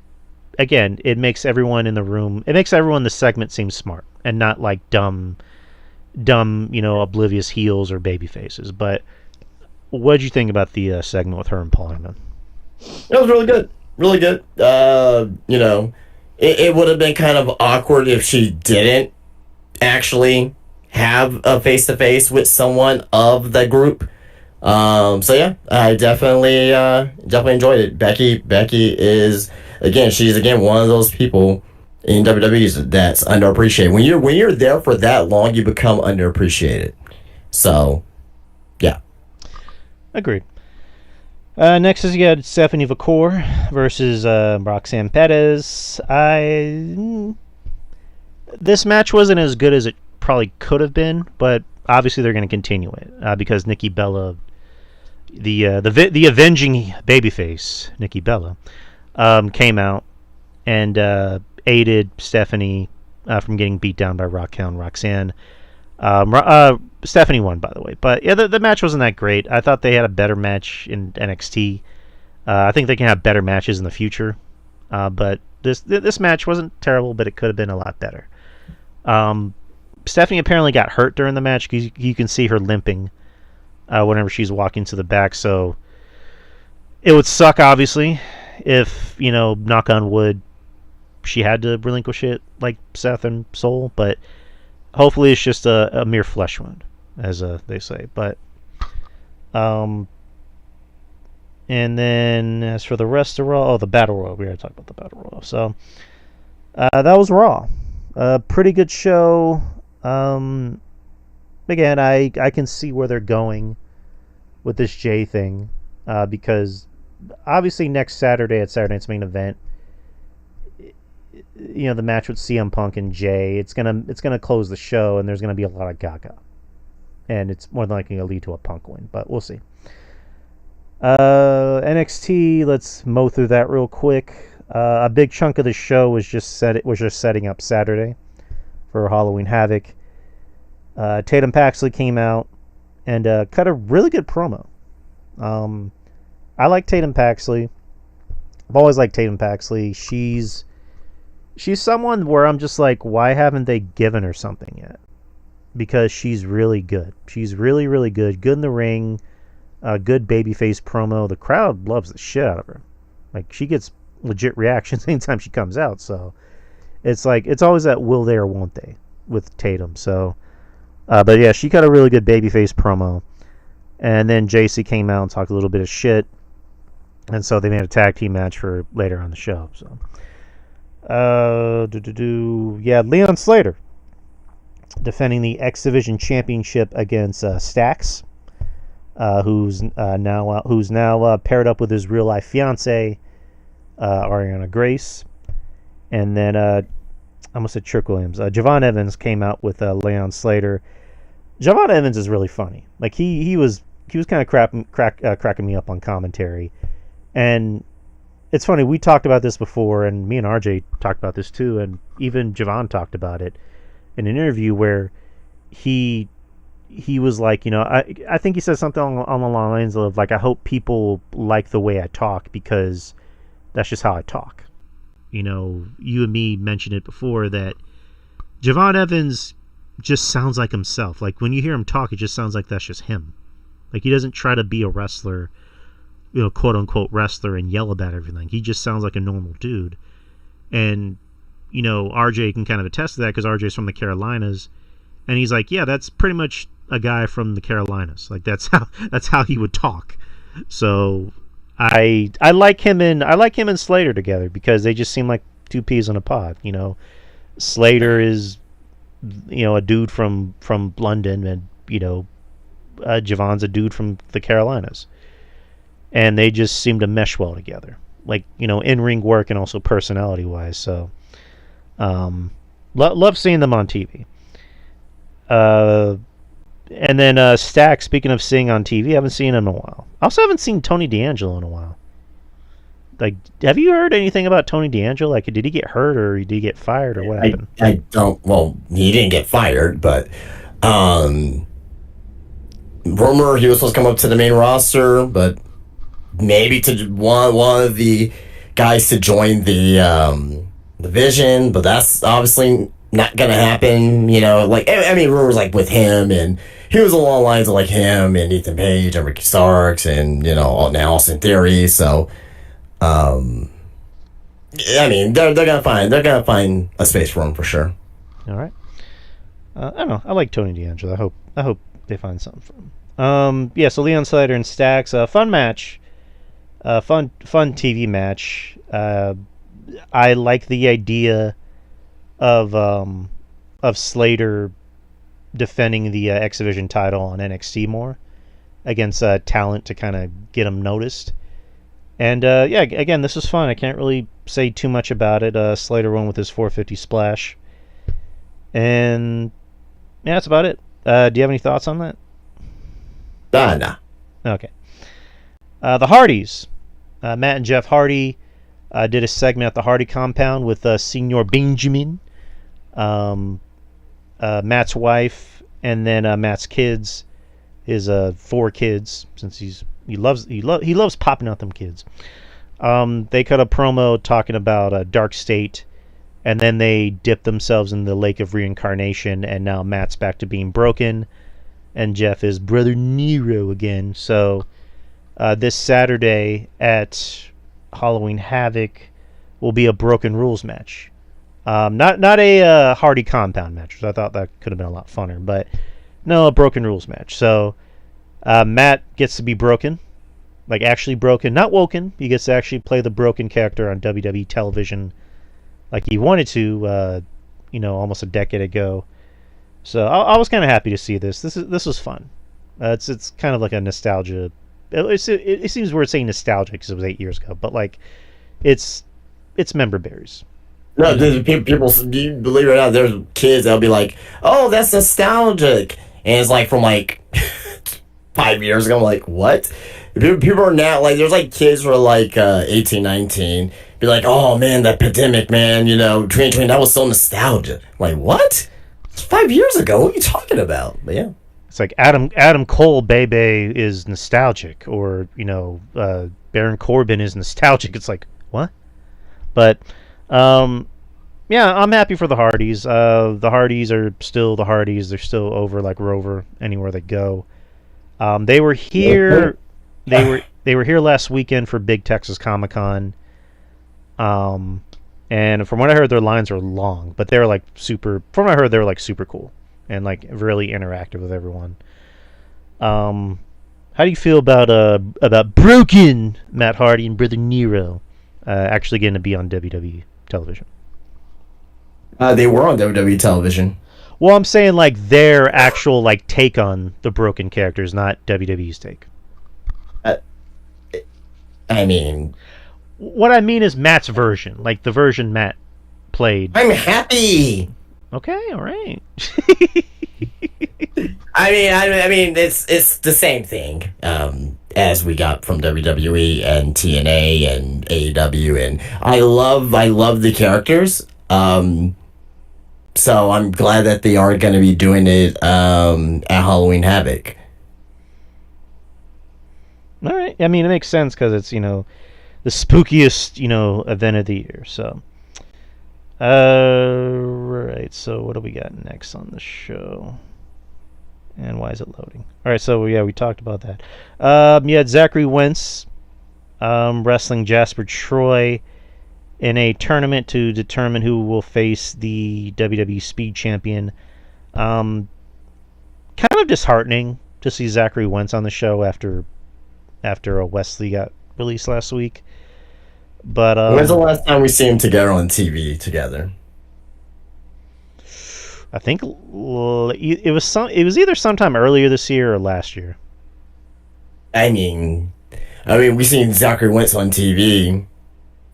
makes everyone in the room. It makes everyone in the segment seem smart and not like dumb, oblivious heels or baby faces. But what did you think about the segment with her and Paul Heyman? It was really good. Really good. It would have been kind of awkward if she didn't actually have a face-to-face with someone of the group. So yeah, I definitely enjoyed it. Becky is she's one of those people in WWE that's underappreciated. When you're there for that long, you become underappreciated. So yeah. Agreed. Next is you got Stephanie Vacour versus Roxanne Perez. This match wasn't as good as it probably could have been, but obviously they're going to continue it because Nikki Bella, the avenging babyface Nikki Bella, came out and aided Stephanie from getting beat down by Raquel and Roxanne. Stephanie won, by the way, but yeah, the match wasn't that great. I thought they had a better match in NXT. I think they can have better matches in the future, but this match wasn't terrible, but it could have been a lot better. Stephanie apparently got hurt during the match. You can see her limping whenever she's walking to the back, so it would suck, obviously, if, knock on wood, she had to relinquish it like Seth and Soul, but hopefully it's just a mere flesh wound, as they say. But and then as for the rest of Raw, the Battle Royal. We already talked about the Battle Royal. So that was Raw. Pretty good show. Again, I can see where they're going with this Jey thing, because obviously next Saturday at Saturday Night's Main Event, the match with CM Punk and Jey, it's gonna close the show, and there's gonna be a lot of gaga, and it's more than likely gonna lead to a Punk win, but we'll see. NXT, let's mow through that real quick. A big chunk of the show was just setting up Saturday for Halloween Havoc. Tatum Paxley came out and cut a really good promo. I like Tatum Paxley. I've always liked Tatum Paxley. She's someone where I'm just like, why haven't they given her something yet? Because she's really good. She's really, really good. Good in the ring. Good babyface promo. The crowd loves the shit out of her. Like, she gets legit reactions anytime she comes out. So it's like, it's always that will they or won't they with Tatum. So, but yeah, she cut a really good babyface promo. And then JC came out and talked a little bit of shit. And so they made a tag team match for later on the show. So, Leon Slater defending the X Division Championship against Stax, who's now paired up with his real life fiance, Ariana Grace, and then I almost said Trick Williams. Javon Evans came out with Leon Slater. Javon Evans is really funny. Like he was kind of cracking me up on commentary, and it's funny, we talked about this before, and me and RJ talked about this too, and even Javon talked about it in an interview where he was like, I think he said something on the lines of like, I hope people like the way I talk because that's just how I talk. You and me mentioned it before that Javon Evans just sounds like himself. Like when you hear him talk, it just sounds like that's just him. Like he doesn't try to be a wrestler, quote unquote wrestler, and yell about everything. He just sounds like a normal dude. And, RJ can kind of attest to that because RJ's from the Carolinas. And he's like, yeah, that's pretty much a guy from the Carolinas. Like that's how he would talk. So I like him and Slater together because they just seem like two peas in a pod. Slater is a dude from London, and Javon's a dude from the Carolinas, and they just seem to mesh well together, like in ring work and also personality wise. So, love seeing them on TV. And then Stack. Speaking of seeing on TV, I haven't seen him in a while. I also haven't seen Tony D'Angelo in a while. Like, have you heard anything about Tony D'Angelo? Like, did he get hurt or did he get fired or what happened? I don't. Well, he didn't get fired, but rumor he was supposed to come up to the main roster, but maybe to one of the guys to join the division. But that's obviously not gonna happen. Like I mean, rumors like with him, and he was along the lines of like him and Ethan Page and Ricky Starks, and now Austin Theory. So. I mean, they're gonna find a space for him for sure. All right. I don't know. I like Tony D'Angelo. I hope they find something for him. Yeah. So Leon Slater and Stax, fun match, fun TV match. I like the idea of Slater defending the X Division title on NXT more against talent to kind of get him noticed. And again, this was fun. I can't really say too much about it. Slater won with his 450 splash, and yeah, that's about it. Do you have any thoughts on that? Nah. Okay. The Hardys, Matt and Jeff Hardy, did a segment at the Hardy compound with Senior Benjamin, Matt's wife, and then Matt's kids, his 4 kids, since he loves popping out them kids. They cut a promo talking about Dark State, and then they dipped themselves in the lake of reincarnation, and now Matt's back to being broken, and Jeff is Brother Nero again. So this Saturday at Halloween Havoc will be a Broken Rules match. Not a Hardy compound match, which I thought that could have been a lot funner, but no, a Broken Rules match. So Matt gets to be broken, like actually broken, not woken. He gets to actually play the broken character on WWE television, like he wanted to, almost a decade ago. So I was kind of happy to see this. This was fun. It's kind of like a nostalgia. It seems weird saying nostalgia because it was 8 years ago, but like, it's member berries. No, people, do you believe it or not, there's kids that'll be like, "Oh, that's nostalgic," and it's like from like 5 years ago. I'm like, what? People are now like, there's like kids who are like 18, 19, be like, "Oh man, that pandemic, man, 2020, that was so nostalgic." I'm like, what? It's 5 years ago. What are you talking about? But yeah, it's like Adam Cole Bebe is nostalgic, or Baron Corbin is nostalgic. It's like, what? But yeah, I'm happy for the Hardys. The Hardys are still the Hardys. They're still over like Rover anywhere they go. They were here. They were here last weekend for Big Texas Comic Con. And from what I heard, their lines are long, but they're like super. From what I heard, they were like super cool and like really interactive with everyone. How do you feel about Broken Matt Hardy and Brother Nero actually getting to be on WWE television? They were on WWE television. Well, I'm saying like their actual like take on the Broken characters, not WWE's take. I mean, what I mean is Matt's version, like the version Matt played. I'm happy. Okay, all right. I mean, it's the same thing as we got from WWE and TNA and AEW, and I love the characters. So I'm glad that they are going to be doing it at Halloween Havoc. All right. I mean, it makes sense because it's the spookiest event of the year. So, right. So what do we got next on the show? And why is it loading? All right. So yeah, we talked about that. You had Zachary Wentz wrestling Jasper Troy in a tournament to determine who will face the WWE Speed Champion. Kind of disheartening to see Zachary Wentz on the show after Wesley got released last week. But when's the last time we see him together on TV together? I think it was either sometime earlier this year or last year. I mean, we've seen Zachary Wentz on TV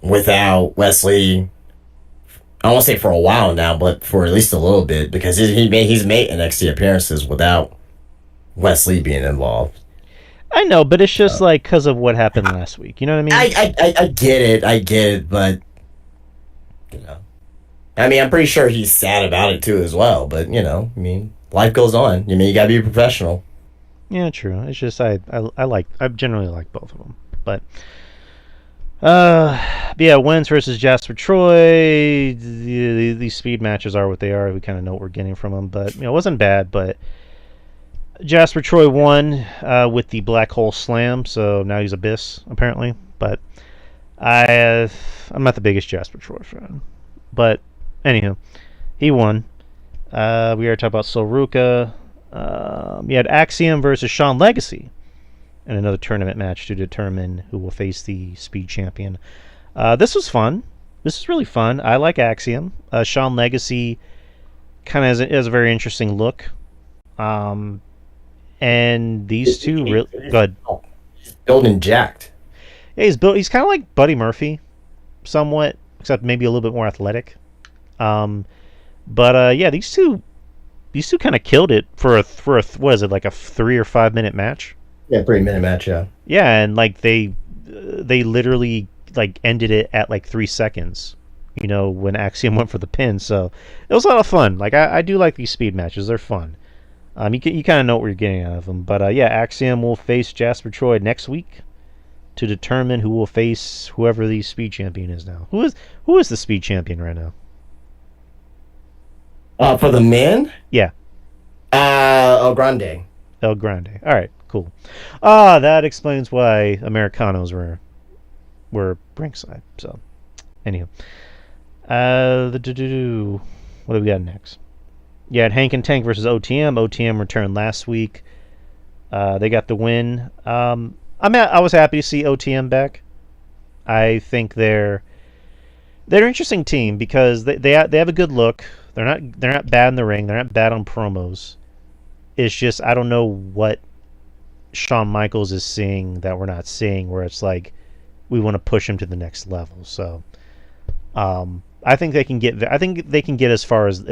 without Wesley. I won't say for a while now, but for at least a little bit because he's made NXT appearances without Wesley being involved. I know, but it's just like because of what happened last week. You know what I mean? I get it, but you know, I'm pretty sure he's sad about it too as well. But life goes on. You gotta be a professional. Yeah, true. It's just I generally like both of them, but yeah, Wentz versus Jasper Troy. These speed matches are what they are. We kind of know what we're getting from them, but it wasn't bad. But Jasper Troy won with the Black Hole Slam, so now he's Abyss apparently. But I'm not the biggest Jasper Troy fan, but anywho, he won. We already talked about Soruka. You had Axiom versus Sean Legacy in another tournament match to determine who will face the Speed Champion. This was fun. This is really fun. I like Axiom. Sean Legacy kind of has a very interesting look. And these two really good. He's building jacked. Yeah, he's built. He's kind of like Buddy Murphy, somewhat, except maybe a little bit more athletic. But yeah, these two kind of killed it for a what is it, like a 3 or 5 minute match? Yeah, 3-minute match. Yeah. Yeah, and like they literally like ended it at like 3 seconds. When Axiom went for the pin. So it was a lot of fun. Like I do like these speed matches. They're fun. You kind of know what you're getting out of them. But yeah, Axiom will face Jasper Troy next week to determine who will face whoever the Speed Champion is now. Who is the Speed Champion right now? For the men? Yeah. El Grande. El Grande. All right, cool. That explains why Americanos were ringside. So, anyhow. What do we got next? Yeah, Hank and Tank versus OTM. OTM returned last week. They got the win. I was happy to see OTM back. I think they're an interesting team because they have a good look. They're not bad in the ring. They're not bad on promos. It's just I don't know what Shawn Michaels is seeing that we're not seeing, where it's like we want to push him to the next level. So I think they can get. I think they can get as far as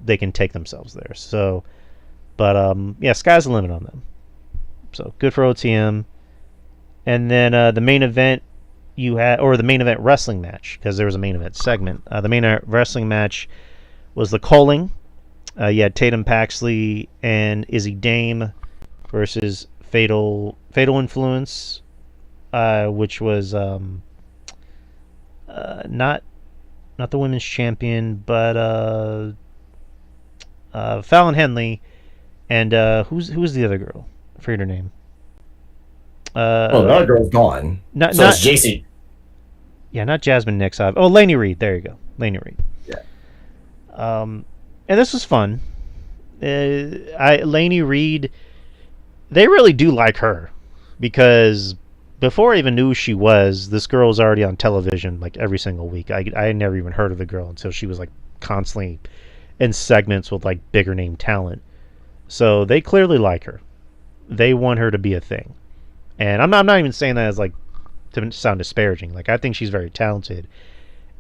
they can take themselves there. So, but yeah, sky's the limit on them. So good for OTM. And then the main event the main event wrestling match, because there was a main event segment. The main event wrestling match was the Calling. You had Tatum Paxley and Izzy Dame versus Fatal Influence, which was not the women's champion, but Fallon Henley and who's the other girl? I forget her name. The other girl's gone. Not it's JC. Yeah, not Jasmine Nix. Lainey Reed. There you go, Lainey Reed. Yeah. And this was fun. Lainey Reed, they really do like her because before I even knew who she was, this girl was already on television like every single week. I had never even heard of the girl until she was like constantly in segments with like bigger name talent. So they clearly like her. They want her to be a thing. And I'm not even saying that as like to sound disparaging. Like I think she's very talented,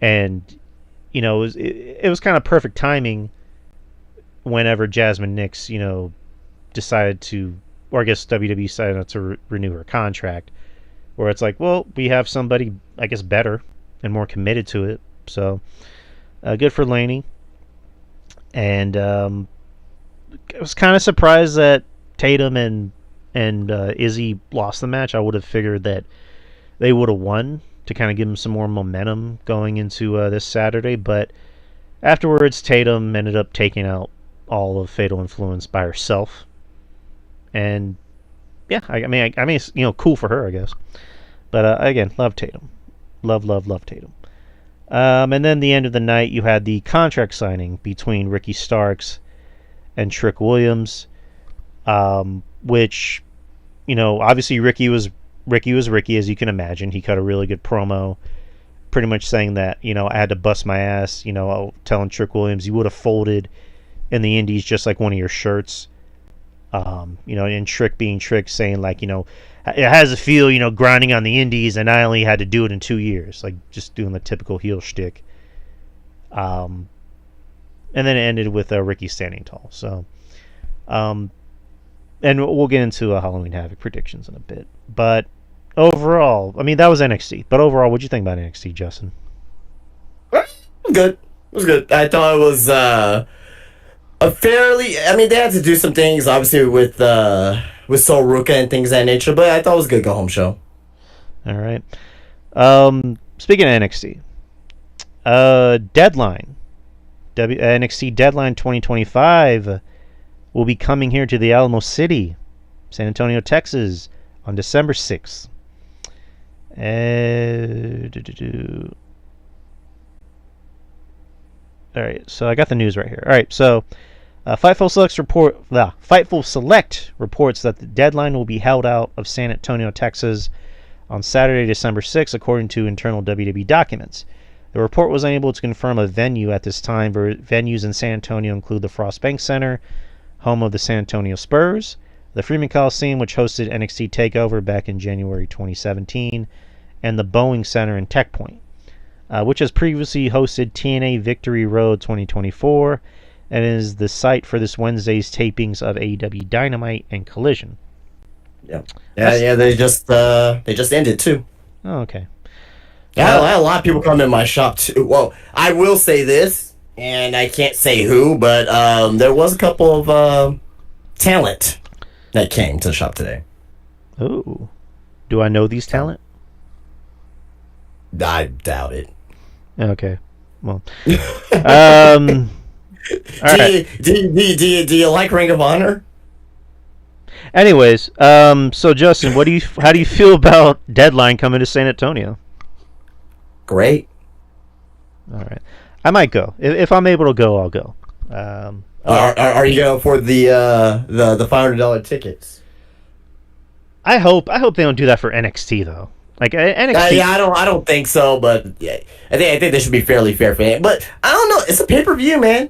and it was kind of perfect timing. Whenever Jasmine Nix, decided to, or I guess WWE decided not to renew her contract, where it's like, well, we have somebody, I guess, better and more committed to it. So good for Lainey. And I was kind of surprised that Tatum and Izzy lost the match. I would have figured that they would have won to kind of give them some more momentum going into this Saturday. But afterwards, Tatum ended up taking out all of Fatal Influence by herself. And yeah, I mean, cool for her, I guess. But again, love Tatum, love Tatum. And then the end of the night, you had the contract signing between Ricky Starks and Trick Williams, which, obviously Ricky was Ricky, as you can imagine. He cut a really good promo, pretty much saying that, I had to bust my ass, telling Trick Williams, you would have folded in the Indies, just like one of your shirts. And Trick being Trick saying like, it has a feel, grinding on the Indies, and I only had to do it in 2 years, like just doing the typical heel shtick. And then it ended with Ricky standing tall. So, and we'll get into Halloween Havoc predictions in a bit. But overall, I mean, that was NXT. But overall, what'd you think about NXT, Justin? Good. It was good. I thought it was a fairly. I mean, they had to do some things, obviously, with Sol Ruka and things of that nature. But I thought it was a good go home show. All right. Speaking of NXT, Deadline, NXT Deadline 2025 will be coming here to the Alamo City, San Antonio, Texas, on December 6th. All right, so I got the news right here. All right, so Fightful Select reports that the Deadline will be held out of San Antonio, Texas, on Saturday, December 6th, according to internal WWE documents. The report was unable to confirm a venue at this time, but venues in San Antonio include the Frost Bank Center, home of the San Antonio Spurs, the Freeman Coliseum, which hosted NXT TakeOver back in January 2017, and the Boeing Center in Tech Point, which has previously hosted TNA Victory Road 2024 and is the site for this Wednesday's tapings of AEW Dynamite and Collision. Yeah. They just ended too. Oh, okay. Yeah, I had a lot of people come in my shop too. Well, I will say this, and I can't say who, but there was a couple of talent that came to the shop today. Oh, do I know these talent? I doubt it. Okay, well, all right. Do you like Ring of Honor? Anyways, so Justin, how do you feel about Deadline coming to San Antonio? Great. All right, I might go if I'm able to go. I'll go. Are you going for the $500 tickets? I hope they don't do that for NXT though. Like NXT. Yeah, I don't think so, but yeah, I think they should be fairly fair for it. But I don't know. It's a pay-per-view, man.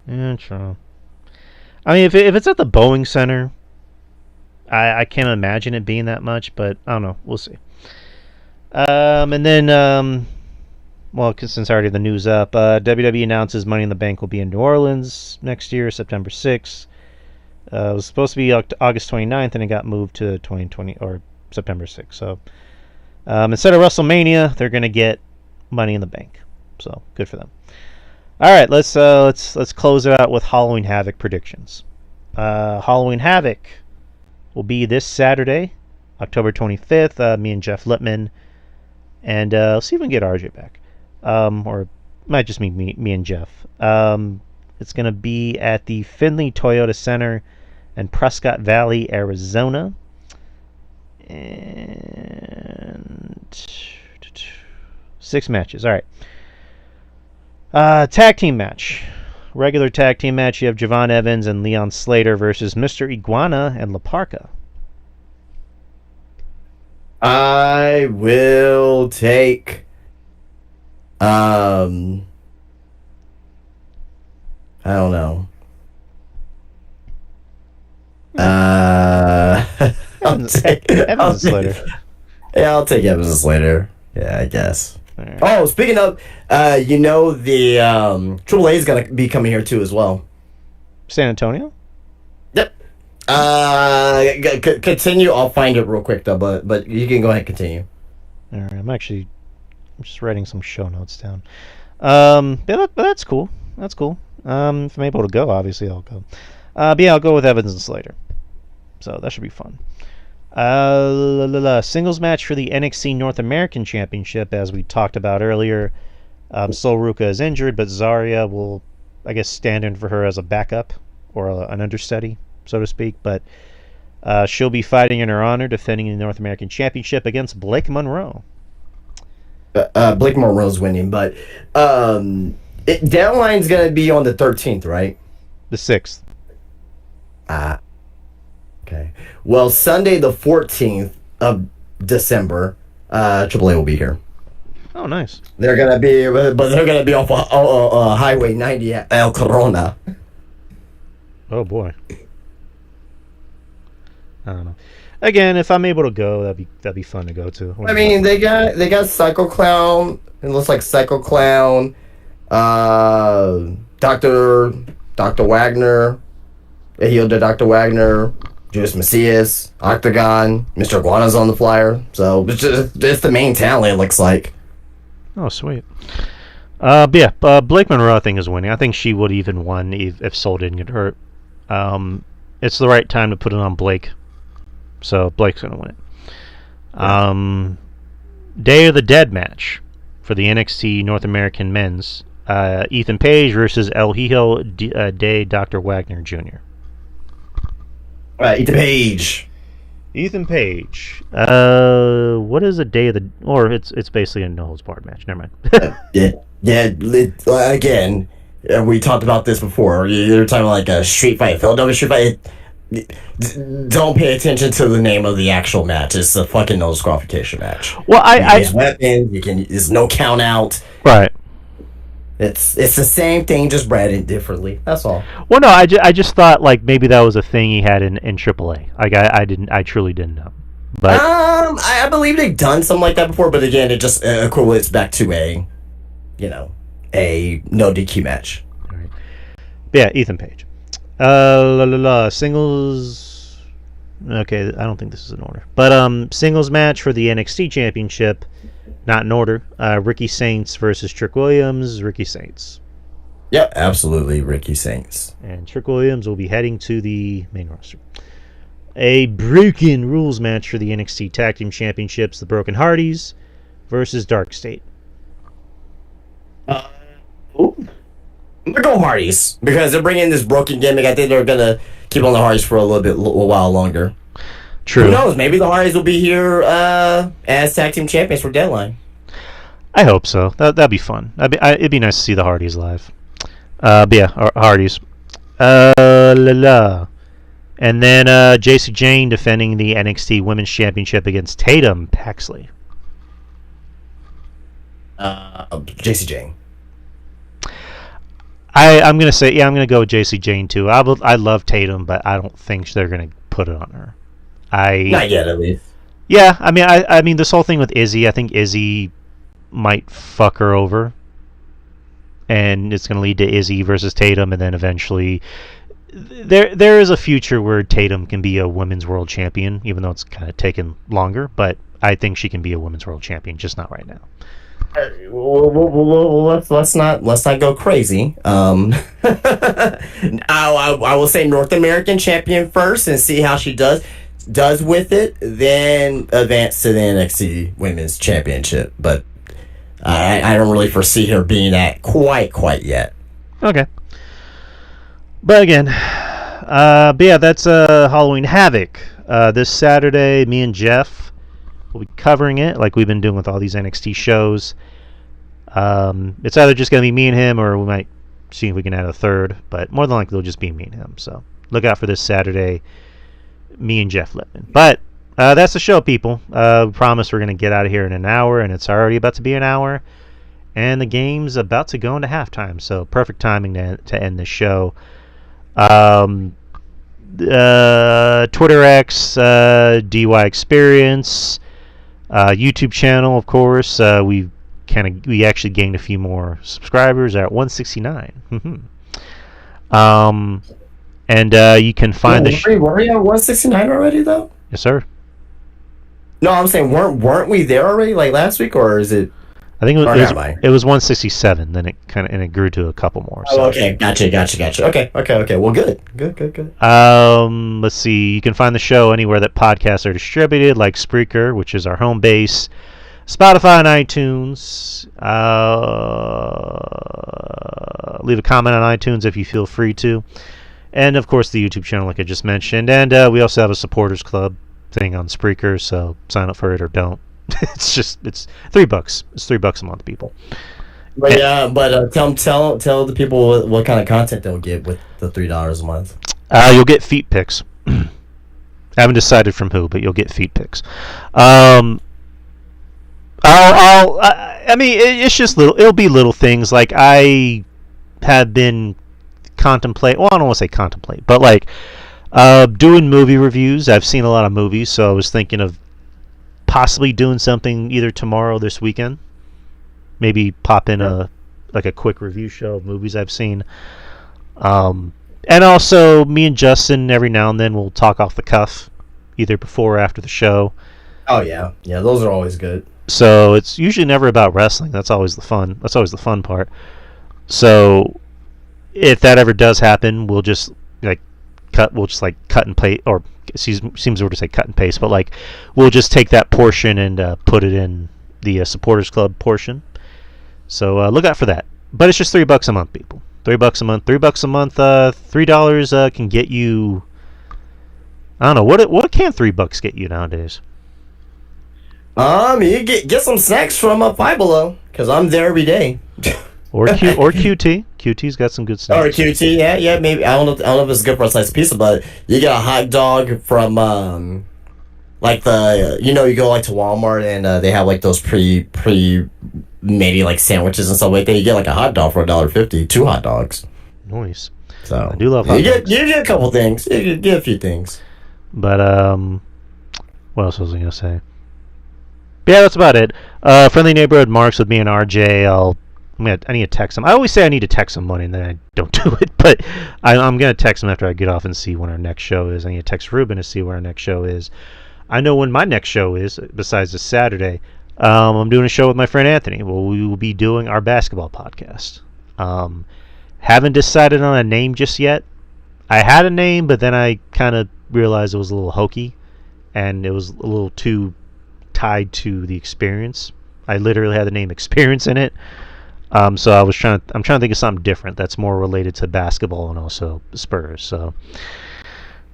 Yeah, true. I mean, if it's at the Boeing Center, I can't imagine it being that much, but I don't know. We'll see. And then, since I already had the news up, WWE announces Money in the Bank will be in New Orleans next year, September 6th. It was supposed to be August 29th, and it got moved to 2020 or September 6th. So instead of WrestleMania, they're going to get Money in the Bank. So good for them. All right, let's close it out with Halloween Havoc predictions. Halloween Havoc will be this Saturday, October 25th. Me and Jeff Lippman, and let's see if we can get RJ back, or it might just be me and Jeff. It's gonna be at the Findlay Toyota Center in Prescott Valley, Arizona, and 6 matches. All right. Tag team match. Regular tag team match. You have Javon Evans and Leon Slater versus Mr. Iguana and La Parka. I will take. I don't know. Evans and Slater. Yeah, I'll take Evans and Slater. Yeah, I guess. Right. Oh, speaking of, the Triple A is gonna be coming here too as well. San Antonio? Yep. Continue. I'll find it real quick though, but you can go ahead and continue. All right, I'm just writing some show notes down. But that's cool. That's cool. If I'm able to go, obviously I'll go. But yeah, I'll go with Evans and Slater. So that should be fun. Singles match for the NXT North American Championship, as we talked about earlier. Sol Ruka is injured, but Zarya will, I guess, stand in for her as a backup or an understudy, so to speak. But she'll be fighting in her honor, defending the North American Championship against Blake Monroe. Blake Monroe's winning, but Downline's gonna be on the 13th, right? The 6th. Okay. Well, Sunday the 14th of December, Triple A will be here. Oh, nice. They're gonna be, but they're gonna be off Highway 90 at El Corona. Oh boy. I don't know. Again, if I'm able to go, that'd be fun to go to. I mean, they got Psycho Clown. It looks like Psycho Clown. Dr. Wagner. Hilda Dr. Wagner. Judas Macias. Octagon. Mr. Iguana's on the flyer. So it's the main talent. It looks like. Oh, sweet. But yeah, Blake Monroe I think is winning. I think she would even won if Soul didn't get hurt. It's the right time to put it on Blake. So Blake's going to win it. Day of the Dead match for the NXT North American men's. Ethan Page versus El Hijo de Dr. Wagner Jr. Ethan Page. Ethan Page. What is a day of the... Or it's basically a no holds barred match. Never mind. Again, we talked about this before. You're talking like a street fight, Philadelphia street fight. Don't pay attention to the name of the actual match. It's a fucking no disqualification match. Well, There's weapons. There's no count out. Right. It's the same thing, just branded differently. That's all. Well, no, I just thought like maybe that was a thing he had in AAA. Like I truly didn't know. But I believe they've done something like that before, but again, it just equates back to a no DQ match. All right. But yeah, Ethan Page. Singles. Okay, I don't think this is in order. But singles match for the NXT Championship. Not in order. Ricky Saints versus Trick Williams. Ricky Saints. Yep, absolutely, Ricky Saints. And Trick Williams will be heading to the main roster. A broken rules match for the NXT Tag Team Championships. The Broken Hardys versus Dark State. I'm gonna go Hardys because they're bringing this broken gimmick. I think they're gonna keep on the Hardys for a while longer. True. Who knows? Maybe the Hardys will be here as tag team champions for Deadline. I hope so. That'd be fun. It'd be nice to see the Hardys live. But yeah, Hardys. And then JC Jane defending the NXT Women's Championship against Tatum Paxley. JC Jane. I'm gonna say I'm gonna go with JC Jane too. I love Tatum, but I don't think they're gonna put it on her. Not yet, at least. Yeah, I mean this whole thing with Izzy. I think Izzy might fuck her over, and it's gonna lead to Izzy versus Tatum, and then eventually there is a future where Tatum can be a women's world champion, even though it's kind of taken longer. But I think she can be a women's world champion, just not right now. Let's not go crazy. I will say North American champion first and see how she does with it, then advance to the NXT Women's Championship. But I don't really foresee her being that quite yet. Okay. But again, but yeah, that's Halloween Havoc. This Saturday, me and Jeff will be covering it like we've been doing with all these NXT shows. It's either just going to be me and him, or we might see if we can add a third, but more than likely it'll just be me and him. So look out for this Saturday, me and Jeff Lippman. But that's the show, people. We promise we're going to get out of here in an hour, and it's already about to be an hour, and the game's about to go into halftime, so perfect timing to end the show. Twitter X, DY Experience, YouTube channel, of course. We actually gained a few more subscribers at 169. And you can find were we at 169 already though? Yes, sir. No, I'm saying weren't we there already like last week, or is it? I think it was 167. Then it grew to a couple more. So. Oh, okay, gotcha. Okay. Well, good. Let's see. You can find the show anywhere that podcasts are distributed, like Spreaker, which is our home base, Spotify and iTunes. Leave a comment on iTunes if you feel free to, and of course the YouTube channel, like I just mentioned. And we also have a supporters club thing on Spreaker, so sign up for it or don't. it's $3. It's $3 a month, people. But tell the people what kind of content they'll get with the $3 a month. You'll get feet pics. I haven't decided from who, but you'll get feet pics. I mean, it's just little. It'll be little things. Like I have been contemplate. Well, I don't want to say contemplate, but like doing movie reviews. I've seen a lot of movies, so I was thinking of possibly doing something either tomorrow or this weekend. Maybe pop in a quick review show of movies I've seen. And also, me and Justin every now and then will talk off the cuff, either before or after the show. Oh yeah, those are always good. So it's usually never about wrestling. That's always the fun. That's always the fun part. So if that ever does happen, we'll just cut. We'll just cut and paste, or it seems weird to say cut and paste, but we'll just take that portion and put it in the supporters club portion. So look out for that. But it's just $3 a month, people. $3 a month. $3 a month. $3 can get you. I don't know what can $3 get you nowadays. You get some snacks from Five Below, because I'm there every day. or QT. QT's got some good snacks. Or QT, yeah, maybe. I don't know if it's good for a slice of pizza, but you get a hot dog from you go to Walmart and they have those maybe sandwiches and stuff like that. You get a hot dog for $1.50, 2 hot dogs. Nice. So I do love hot dogs. You get a couple things. You get a few things. But what else was I gonna say? Yeah, that's about it. Friendly neighborhood marks with me and RJ. I need to text him. I always say I need to text him money, and then I don't do it. But I'm gonna text him after I get off and see when our next show is. I need to text Ruben to see when our next show is. I know when my next show is. Besides this Saturday, I'm doing a show with my friend Anthony. Well, we will be doing our basketball podcast. Haven't decided on a name just yet. I had a name, but then I kind of realized it was a little hokey, and it was a little too tied to the experience. I literally had the name experience in it. So I'm trying to think of something different that's more related to basketball and also Spurs. So,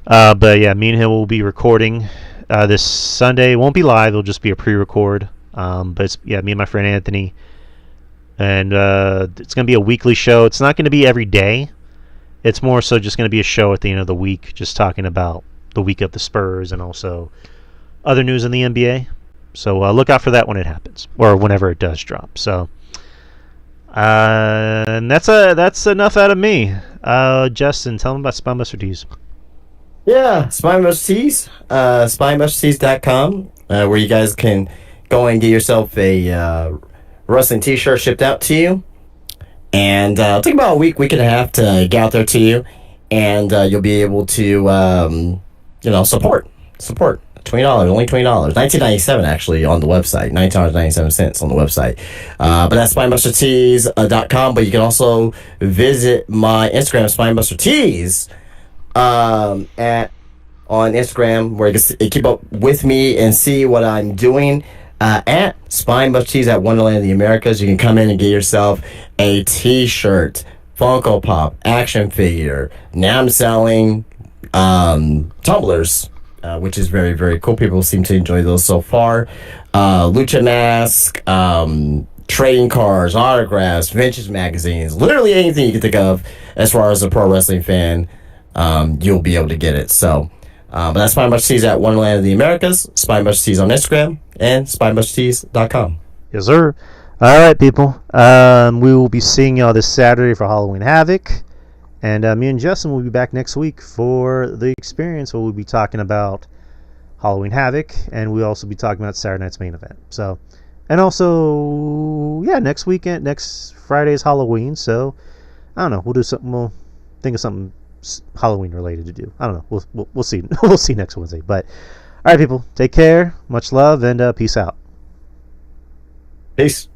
but yeah, me and him will be recording this Sunday. It won't be live. It'll just be a pre-record. But it's, me and my friend Anthony, and it's gonna be a weekly show. It's not gonna be every day. It's more so just gonna be a show at the end of the week, just talking about the week of the Spurs and also other news in the NBA. So look out for that when it happens, or whenever it does drop. So, and that's enough out of me. Justin, tell them about Spinebuster Tees. Yeah, Spinebuster Tees, spinebustertees.com, where you guys can go and get yourself a wrestling T-shirt shipped out to you, and it'll take about a week and a half to get out there to you, and you'll be able to support. $20, only $20, $19.97 actually on the website, $19.97 on the website. But that's spinebustertees.com. But you can also visit my Instagram, spinebustertees, on Instagram, where you can keep up with me and see what I'm doing. At Spinebuster at Wonderland of the Americas. You can come in and get yourself a T-shirt, Funko Pop, action figure. Now I'm selling tumblers. Which is very, very cool. People seem to enjoy those so far. Lucha mask, trading cards, autographs, vintage magazines, literally anything you can think of as far as a pro wrestling fan, you'll be able to get it. So, but that's Spinebuster Tees at Wonderland of the Americas, Spinebuster Tees on Instagram, and spinebustertees.com. Yes, sir. All right, people. We will be seeing y'all this Saturday for Halloween Havoc. And me and Justin will be back next week for the experience, where we'll be talking about Halloween Havoc, and we'll also be talking about Saturday night's main event. So, and also, next weekend, next Friday is Halloween. So, I don't know. We'll do something. We'll think of something Halloween related to do. I don't know. We'll see. We'll see next Wednesday. But all right, people, take care. Much love, and peace out. Peace.